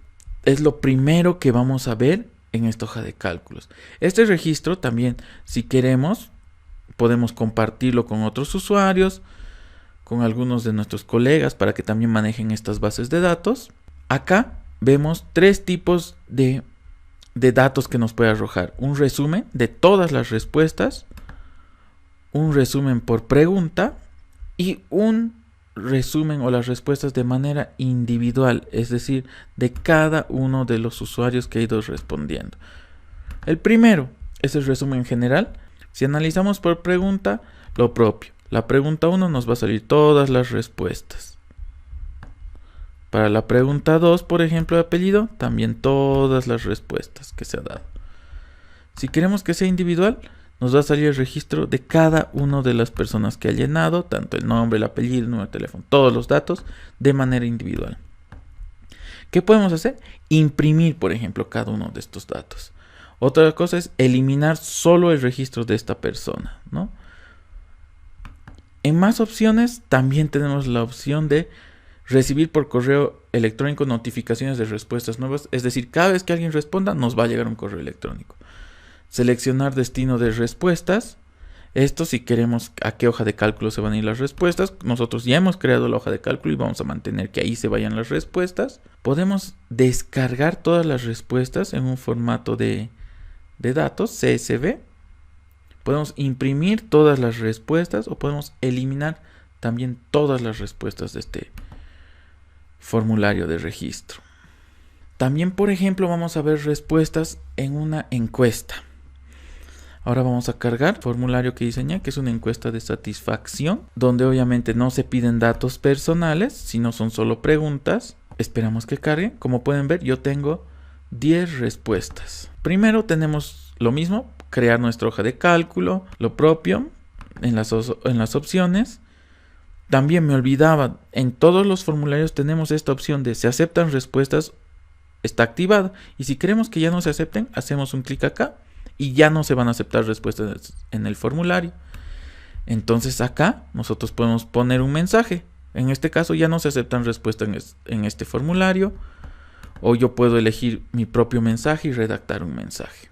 es lo primero que vamos a ver en esta hoja de cálculos. Este registro también, si queremos, podemos compartirlo con otros usuarios, con algunos de nuestros colegas para que también manejen estas bases de datos. Acá vemos 3 tipos de datos que nos puede arrojar. Un resumen de todas las respuestas, un resumen por pregunta y un resumen o las respuestas de manera individual, es decir, de cada uno de los usuarios que ha ido respondiendo. El primero es el resumen general. Si analizamos por pregunta, lo propio. La pregunta 1 nos va a salir todas las respuestas. Para la pregunta 2, por ejemplo, de apellido, también todas las respuestas que se ha dado. Si queremos que sea individual, nos va a salir el registro de cada una de las personas que ha llenado, tanto el nombre, el apellido, el número de teléfono, todos los datos de manera individual. ¿Qué podemos hacer? Imprimir, por ejemplo, cada uno de estos datos. Otra cosa es eliminar solo el registro de esta persona, ¿no? En más opciones también tenemos la opción de recibir por correo electrónico notificaciones de respuestas nuevas. Es decir, cada vez que alguien responda nos va a llegar un correo electrónico. Seleccionar destino de respuestas. Esto si queremos a qué hoja de cálculo se van a ir las respuestas. Nosotros ya hemos creado la hoja de cálculo y vamos a mantener que ahí se vayan las respuestas. Podemos descargar todas las respuestas en un formato de datos CSV. Podemos imprimir todas las respuestas o podemos eliminar también todas las respuestas de este formulario de registro. También, por ejemplo, vamos a ver respuestas en una encuesta. Ahora vamos a cargar el formulario que diseñé, que es una encuesta de satisfacción, donde obviamente no se piden datos personales, sino son solo preguntas. Esperamos que cargue. Como pueden ver, yo tengo 10 respuestas. Primero tenemos lo mismo, crear nuestra hoja de cálculo, lo propio en las opciones. También me olvidaba, en todos los formularios tenemos esta opción de se aceptan respuestas, está activada. Y si queremos que ya no se acepten, hacemos un clic acá y ya no se van a aceptar respuestas en el formulario. Entonces acá nosotros podemos poner un mensaje. En este caso ya no se aceptan respuestas en este formulario. O yo puedo elegir mi propio mensaje y redactar un mensaje.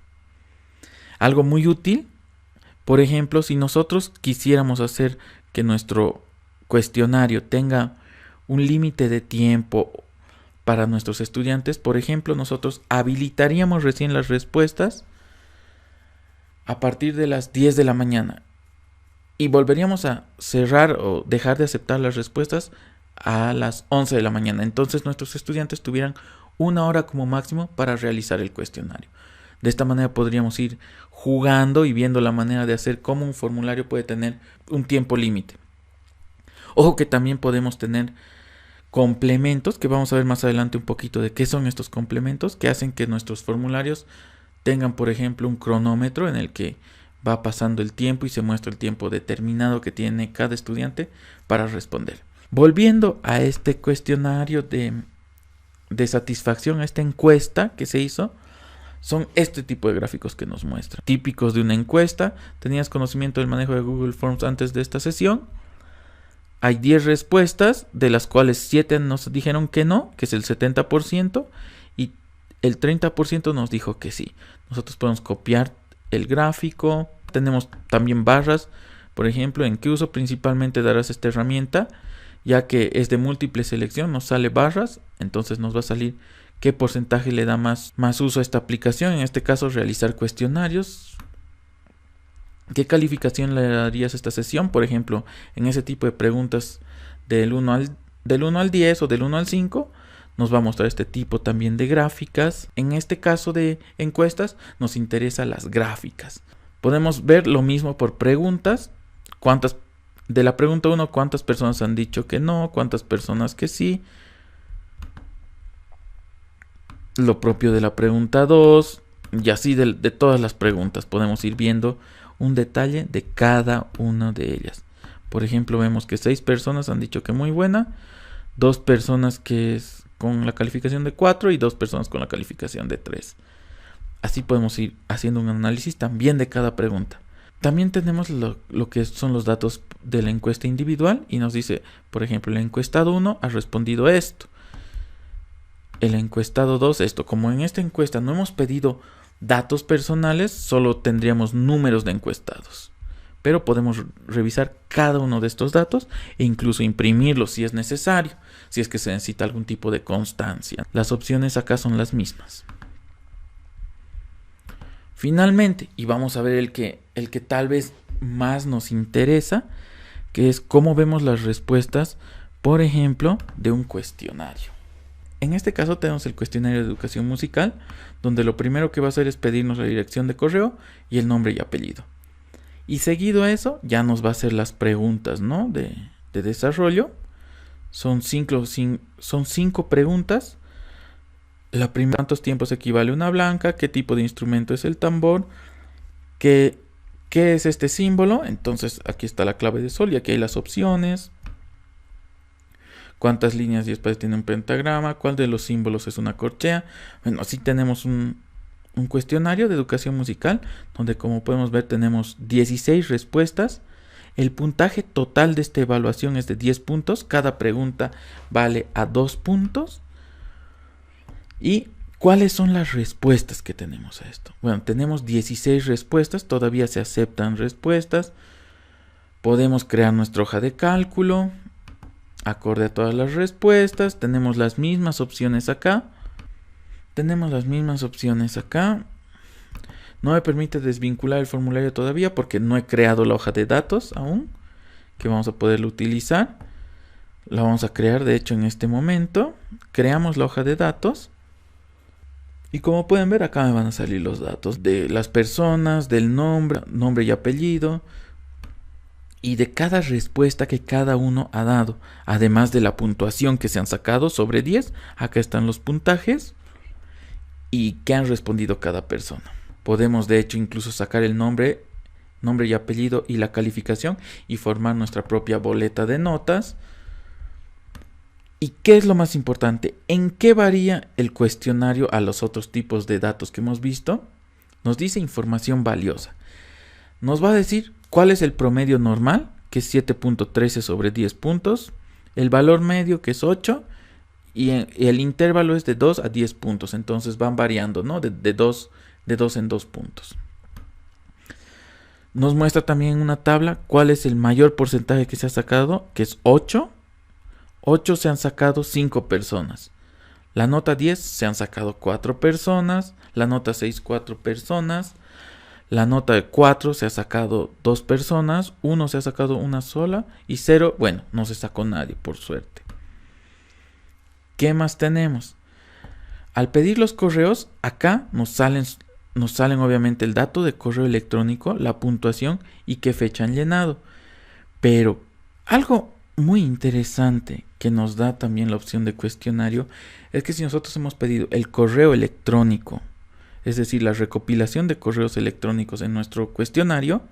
Algo muy útil, por ejemplo, si nosotros quisiéramos hacer que nuestro cuestionario tenga un límite de tiempo para nuestros estudiantes, por ejemplo, nosotros habilitaríamos recién las respuestas a partir de las 10 de la mañana y volveríamos a cerrar o dejar de aceptar las respuestas a las 11 de la mañana. Entonces nuestros estudiantes tuvieran 1 hora como máximo para realizar el cuestionario. De esta manera podríamos ir jugando y viendo la manera de hacer cómo un formulario puede tener un tiempo límite. Ojo que también podemos tener complementos, que vamos a ver más adelante un poquito de qué son estos complementos, que hacen que nuestros formularios tengan, por ejemplo, un cronómetro en el que va pasando el tiempo y se muestra el tiempo determinado que tiene cada estudiante para responder. Volviendo a este cuestionario de satisfacción, a esta encuesta que se hizo, son este tipo de gráficos que nos muestran. Típicos de una encuesta. ¿Tenías conocimiento del manejo de Google Forms antes de esta sesión? Hay 10 respuestas, de las cuales 7 nos dijeron que no, que es el 70%, y el 30% nos dijo que sí. Nosotros podemos copiar el gráfico. Tenemos también barras, por ejemplo, ¿en qué uso principalmente darás esta herramienta? Ya que es de múltiple selección, nos sale barras, entonces nos va a salir qué porcentaje le da más uso a esta aplicación. En este caso, realizar cuestionarios. ¿Qué calificación le darías a esta sesión? Por ejemplo, en ese tipo de preguntas del 1 al 10 o del 1 al 5, nos va a mostrar este tipo también de gráficas. En este caso de encuestas, nos interesan las gráficas. Podemos ver lo mismo por preguntas. De la pregunta 1, ¿cuántas personas han dicho que no? ¿Cuántas personas que sí? Lo propio de la pregunta 2. Y así de todas las preguntas podemos ir viendo un detalle de cada una de ellas. Por ejemplo, vemos que 6 personas han dicho que muy buena, 2 personas que es con la calificación de 4 y 2 personas con la calificación de 3. Así podemos ir haciendo un análisis también de cada pregunta. También tenemos lo que son los datos de la encuesta individual y nos dice, por ejemplo, el encuestado 1 ha respondido esto. El encuestado 2 esto. Como en esta encuesta no hemos pedido datos personales, solo tendríamos números de encuestados. Pero podemos revisar cada uno de estos datos e incluso imprimirlos si es necesario, si es que se necesita algún tipo de constancia. Las opciones acá son las mismas. Finalmente, y vamos a ver el que tal vez más nos interesa, que es cómo vemos las respuestas, por ejemplo, de un cuestionario. En este caso tenemos el cuestionario de educación musical, donde lo primero que va a hacer es pedirnos la dirección de correo y el nombre y apellido. Y seguido a eso, ya nos va a hacer las preguntas, ¿no? de desarrollo. Son 5 preguntas. La primera, ¿cuántos tiempos equivale una blanca? ¿Qué tipo de instrumento es el tambor? ¿Qué es este símbolo? Entonces aquí está la clave de sol y aquí hay las opciones. ¿Cuántas líneas y espacios tiene un pentagrama? ¿Cuál de los símbolos es una corchea? Bueno, así tenemos un cuestionario de educación musical, donde como podemos ver tenemos 16 respuestas. El puntaje total de esta evaluación es de 10 puntos. Cada pregunta vale a 2 puntos. ¿Y cuáles son las respuestas que tenemos a esto? Bueno, tenemos 16 respuestas, todavía se aceptan respuestas. Podemos crear nuestra hoja de cálculo acorde a todas las respuestas. Tenemos las mismas opciones acá. No me permite desvincular el formulario todavía porque no he creado la hoja de datos aún, que vamos a poderlo utilizar. La vamos a crear, de hecho, en este momento. Creamos la hoja de datos. Y como pueden ver, acá me van a salir los datos de las personas, del nombre y apellido, y de cada respuesta que cada uno ha dado, además de la puntuación que se han sacado sobre 10. Acá están los puntajes y qué han respondido cada persona. Podemos de hecho incluso sacar el nombre y apellido y la calificación y formar nuestra propia boleta de notas. ¿Y qué es lo más importante? ¿En qué varía el cuestionario a los otros tipos de datos que hemos visto? Nos dice información valiosa. Nos va a decir cuál es el promedio normal, que es 7.13 sobre 10 puntos. El valor medio, que es 8. Y el intervalo es de 2 a 10 puntos. Entonces van variando, ¿no? De 2 en 2 puntos. Nos muestra también en una tabla cuál es el mayor porcentaje que se ha sacado, que es 8. 8 se han sacado 5 personas. La nota 10 se han sacado 4 personas. La nota 6, 4 personas. La nota 4 se ha sacado 2 personas. 1 se ha sacado una sola. Y 0, bueno, no se sacó nadie, por suerte. ¿Qué más tenemos? Al pedir los correos, acá nos salen obviamente el dato de correo electrónico, la puntuación y qué fecha han llenado. Pero algo muy interesante que nos da también la opción de cuestionario es que si nosotros hemos pedido el correo electrónico, es decir, la recopilación de correos electrónicos en nuestro cuestionario,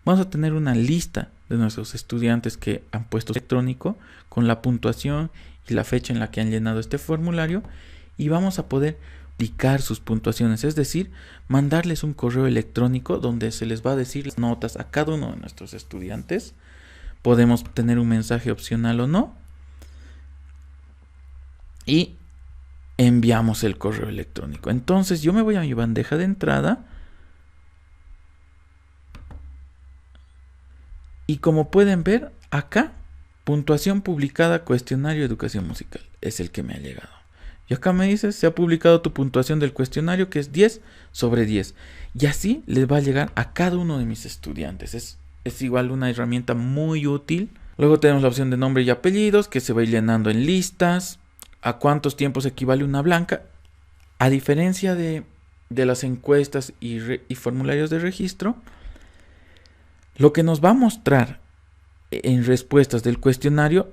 vamos a tener una lista de nuestros estudiantes que han puesto electrónico con la puntuación y la fecha en la que han llenado este formulario, y vamos a poder indicar sus puntuaciones, es decir, mandarles un correo electrónico donde se les va a decir las notas a cada uno de nuestros estudiantes. Podemos tener un mensaje opcional o no. Y enviamos el correo electrónico. Entonces yo me voy a mi bandeja de entrada. Y como pueden ver acá, puntuación publicada, cuestionario de educación musical. Es el que me ha llegado. Y acá me dice, se ha publicado tu puntuación del cuestionario, que es 10 sobre 10. Y así les va a llegar a cada uno de mis estudiantes. Es igual una herramienta muy útil. Luego tenemos la opción de nombre y apellidos, que se va a ir llenando en listas. ¿A cuántos tiempos equivale una blanca? A diferencia de las encuestas y formularios de registro, lo que nos va a mostrar en respuestas del cuestionario,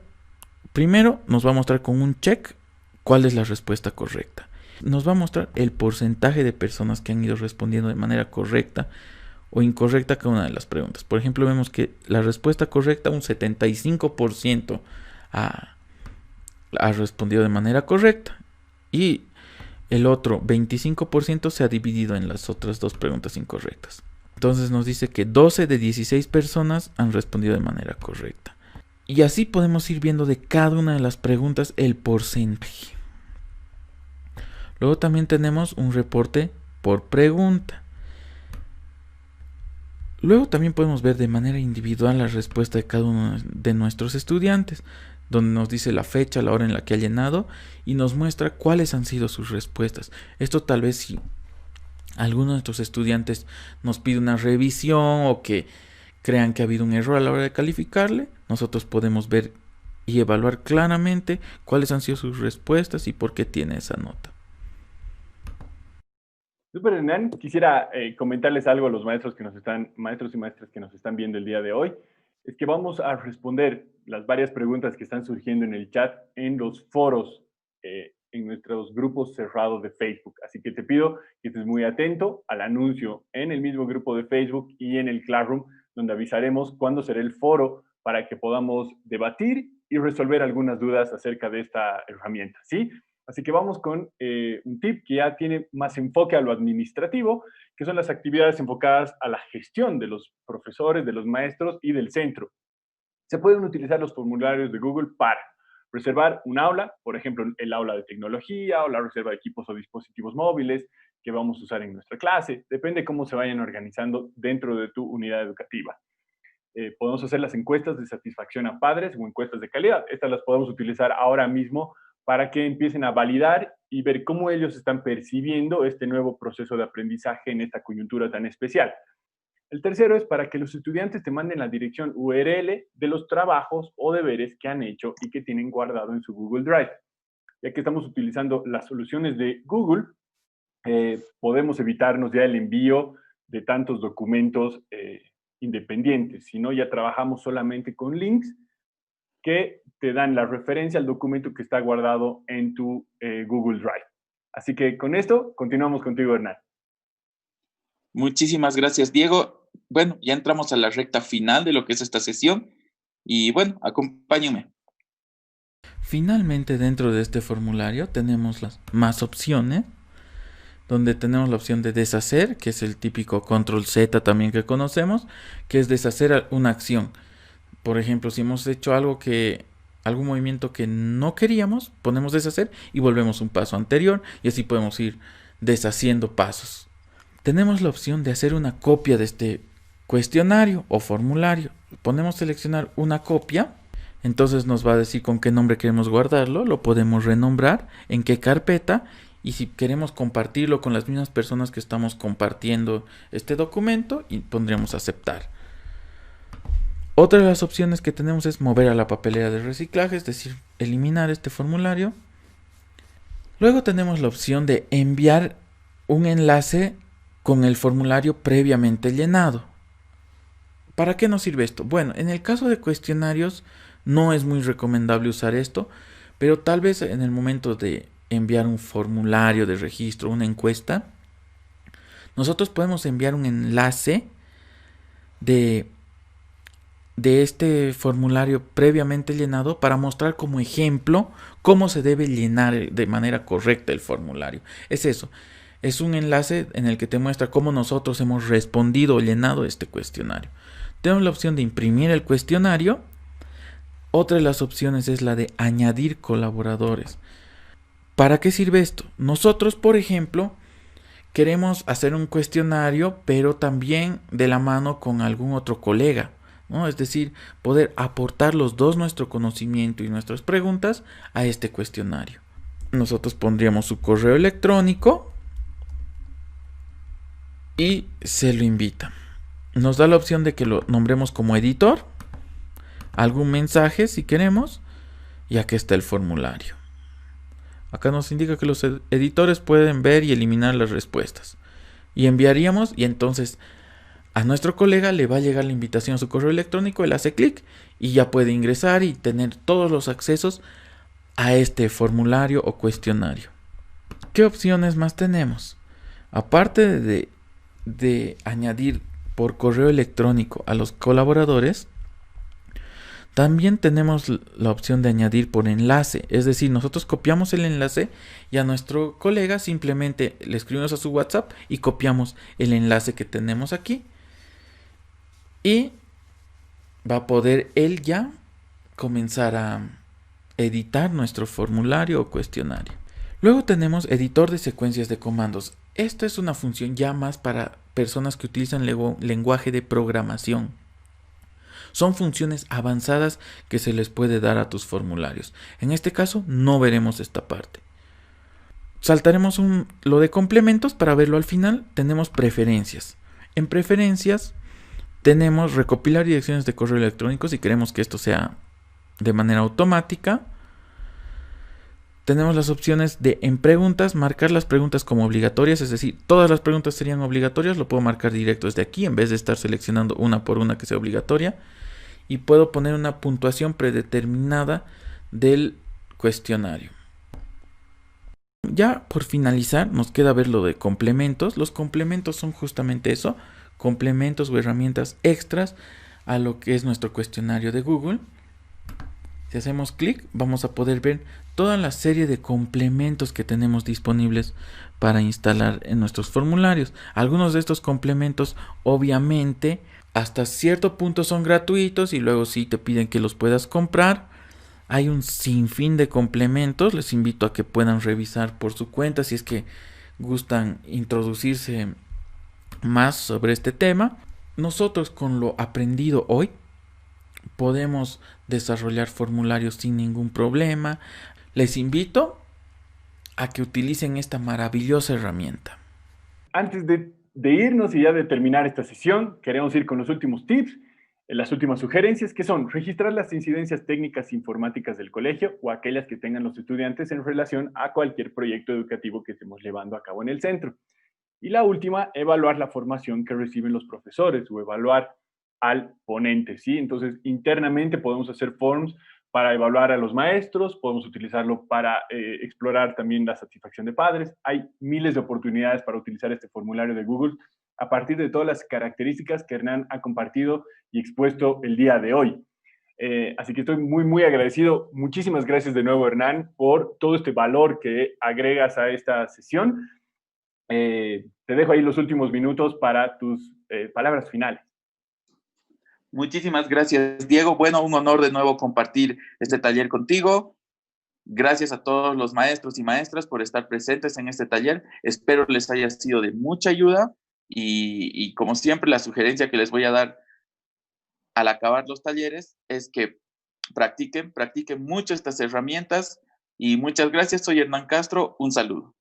primero nos va a mostrar con un check cuál es la respuesta correcta. Nos va a mostrar el porcentaje de personas que han ido respondiendo de manera correcta o incorrecta cada una de las preguntas. Por ejemplo, vemos que la respuesta correcta, un 75% ha respondido de manera correcta y el otro 25% se ha dividido en las otras dos preguntas incorrectas. Entonces nos dice que 12 de 16 personas han respondido de manera correcta. Y así podemos ir viendo de cada una de las preguntas el porcentaje. Luego también tenemos un reporte por pregunta. Luego también podemos ver de manera individual la respuesta de cada uno de nuestros estudiantes, donde nos dice la fecha, la hora en la que ha llenado y nos muestra cuáles han sido sus respuestas. Esto tal vez si alguno de nuestros estudiantes nos pide una revisión o que crean que ha habido un error a la hora de calificarle, nosotros podemos ver y evaluar claramente cuáles han sido sus respuestas y por qué tiene esa nota. Super, Hernán. Quisiera comentarles algo a los maestros y maestras que nos están viendo el día de hoy. Es que vamos a responder las varias preguntas que están surgiendo en el chat en los foros, en nuestros grupos cerrados de Facebook. Así que te pido que estés muy atento al anuncio en el mismo grupo de Facebook y en el Classroom, donde avisaremos cuándo será el foro para que podamos debatir y resolver algunas dudas acerca de esta herramienta, ¿sí? Así que vamos con un tip que ya tiene más enfoque a lo administrativo, que son las actividades enfocadas a la gestión de los profesores, de los maestros y del centro. Se pueden utilizar los formularios de Google para reservar un aula, por ejemplo, el aula de tecnología o la reserva de equipos o dispositivos móviles que vamos a usar en nuestra clase. Depende cómo se vayan organizando dentro de tu unidad educativa. Podemos hacer las encuestas de satisfacción a padres o encuestas de calidad. Estas las podemos utilizar ahora mismo para que empiecen a validar y ver cómo ellos están percibiendo este nuevo proceso de aprendizaje en esta coyuntura tan especial. El tercero es para que los estudiantes te manden la dirección URL de los trabajos o deberes que han hecho y que tienen guardado en su Google Drive. Ya que estamos utilizando las soluciones de Google, podemos evitarnos ya el envío de tantos documentos independientes, sino ya trabajamos solamente con links que te dan la referencia al documento que está guardado en tu Google Drive. Así que con esto, continuamos contigo, Hernán. Muchísimas gracias, Diego. Bueno, ya entramos a la recta final de lo que es esta sesión y bueno, acompáñenme. Finalmente, dentro de este formulario tenemos las más opciones, donde tenemos la opción de deshacer, que es el típico control Z también que conocemos, que es deshacer una acción. Por ejemplo, si hemos hecho algún movimiento que no queríamos, ponemos deshacer y volvemos un paso anterior y así podemos ir deshaciendo pasos. Tenemos la opción de hacer una copia de este cuestionario o formulario. Ponemos seleccionar una copia, entonces nos va a decir con qué nombre queremos guardarlo, lo podemos renombrar, en qué carpeta y si queremos compartirlo con las mismas personas que estamos compartiendo este documento y pondríamos aceptar. Otra de las opciones que tenemos es mover a la papelera de reciclaje, es decir, eliminar este formulario. Luego tenemos la opción de enviar un enlace con el formulario previamente llenado. ¿Para qué nos sirve esto? Bueno, en el caso de cuestionarios no es muy recomendable usar esto, pero tal vez en el momento de enviar un formulario de registro, una encuesta, nosotros podemos enviar un enlace de este formulario previamente llenado para mostrar como ejemplo cómo se debe llenar de manera correcta el formulario. Es eso, es un enlace en el que te muestra cómo nosotros hemos respondido o llenado este cuestionario. Tenemos la opción de imprimir el cuestionario. Otra de las opciones es la de añadir colaboradores. ¿Para qué sirve esto? Nosotros, por ejemplo, queremos hacer un cuestionario, pero también de la mano con algún otro colega, ¿no? Es decir, poder aportar los dos nuestro conocimiento y nuestras preguntas a este cuestionario. Nosotros pondríamos su correo electrónico y se lo invita. Nos da la opción de que lo nombremos como editor, algún mensaje si queremos, y aquí está el formulario. Acá nos indica que los editores pueden ver y eliminar las respuestas. Y enviaríamos, y entonces a nuestro colega le va a llegar la invitación a su correo electrónico, él hace clic y ya puede ingresar y tener todos los accesos a este formulario o cuestionario. ¿Qué opciones más tenemos? Aparte de añadir por correo electrónico a los colaboradores, también tenemos la opción de añadir por enlace, es decir, nosotros copiamos el enlace y a nuestro colega simplemente le escribimos a su WhatsApp y copiamos el enlace que tenemos aquí y va a poder él ya comenzar a editar nuestro formulario o cuestionario. Luego tenemos editor de secuencias de comandos. Esta es una función ya más para personas que utilizan lenguaje de programación. Son funciones avanzadas que se les puede dar a tus formularios. En este caso no veremos esta parte. Saltaremos lo de complementos para verlo al final. Tenemos preferencias. En preferencias tenemos recopilar direcciones de correo electrónico si queremos que esto sea de manera automática. Tenemos las opciones de en preguntas, marcar las preguntas como obligatorias, es decir, todas las preguntas serían obligatorias, lo puedo marcar directo desde aquí en vez de estar seleccionando una por una que sea obligatoria. Y puedo poner una puntuación predeterminada del cuestionario. Ya por finalizar nos queda ver lo de complementos. Los complementos son justamente eso, complementos o herramientas extras a lo que es nuestro cuestionario de Google. Si hacemos clic vamos a poder ver toda la serie de complementos que tenemos disponibles para instalar en nuestros formularios. Algunos de estos complementos obviamente hasta cierto punto son gratuitos y luego sí te piden que los puedas comprar. Hay un sinfín de complementos, les invito a que puedan revisar por su cuenta si es que gustan introducirse más sobre este tema. Nosotros con lo aprendido hoy podemos desarrollar formularios sin ningún problema. Les invito a que utilicen esta maravillosa herramienta. Antes de irnos y ya de terminar esta sesión, queremos ir con los últimos tips, las últimas sugerencias, que son registrar las incidencias técnicas informáticas del colegio o aquellas que tengan los estudiantes en relación a cualquier proyecto educativo que estemos llevando a cabo en el centro. Y la última, evaluar la formación que reciben los profesores o evaluar al ponente, ¿sí? Entonces, internamente podemos hacer forms para evaluar a los maestros, podemos utilizarlo para explorar también la satisfacción de padres. Hay miles de oportunidades para utilizar este formulario de Google a partir de todas las características que Hernán ha compartido y expuesto el día de hoy. Así que estoy muy, muy agradecido. Muchísimas gracias de nuevo, Hernán, por todo este valor que agregas a esta sesión. Te dejo ahí los últimos minutos para tus palabras finales. Muchísimas gracias, Diego. Bueno, un honor de nuevo compartir este taller contigo. Gracias a todos los maestros y maestras por estar presentes en este taller. Espero les haya sido de mucha ayuda y como siempre, la sugerencia que les voy a dar al acabar los talleres es que practiquen mucho estas herramientas y muchas gracias. Soy Hernán Castro. Un saludo.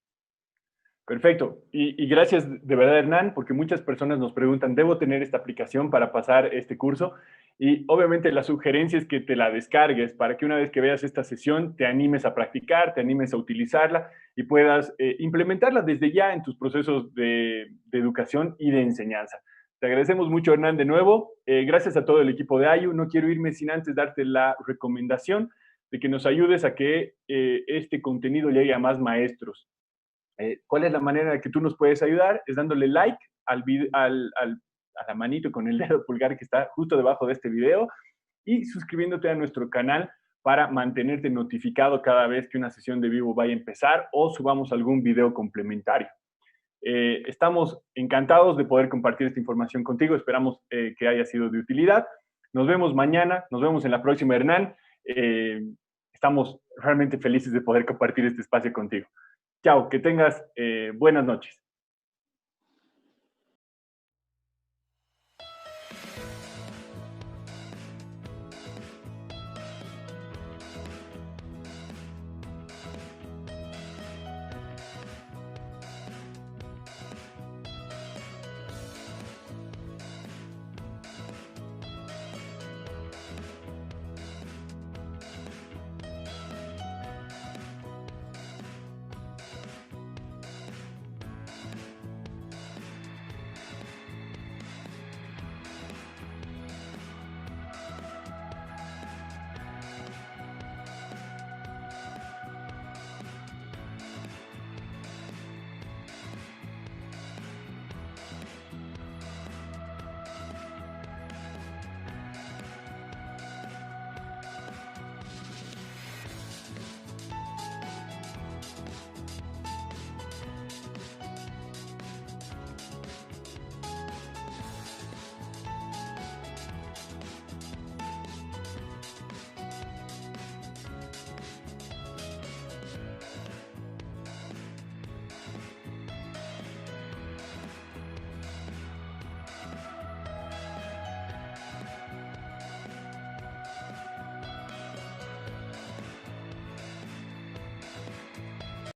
Perfecto. Y gracias de verdad, Hernán, porque muchas personas nos preguntan, ¿debo tener esta aplicación para pasar este curso? Y obviamente la sugerencia es que te la descargues para que una vez que veas esta sesión te animes a practicar, te animes a utilizarla y puedas implementarla desde ya en tus procesos de educación y de enseñanza. Te agradecemos mucho, Hernán, de nuevo. Gracias a todo el equipo de AYU. No quiero irme sin antes darte la recomendación de que nos ayudes a que este contenido llegue a más maestros. ¿Cuál es la manera en la que tú nos puedes ayudar? Es dándole like a la manito con el dedo pulgar que está justo debajo de este video y suscribiéndote a nuestro canal para mantenerte notificado cada vez que una sesión de vivo vaya a empezar o subamos algún video complementario. Estamos encantados de poder compartir esta información contigo. Esperamos que haya sido de utilidad. Nos vemos mañana, nos vemos en la próxima, Hernán. Estamos realmente felices de poder compartir este espacio contigo. Chao, que tengas buenas noches.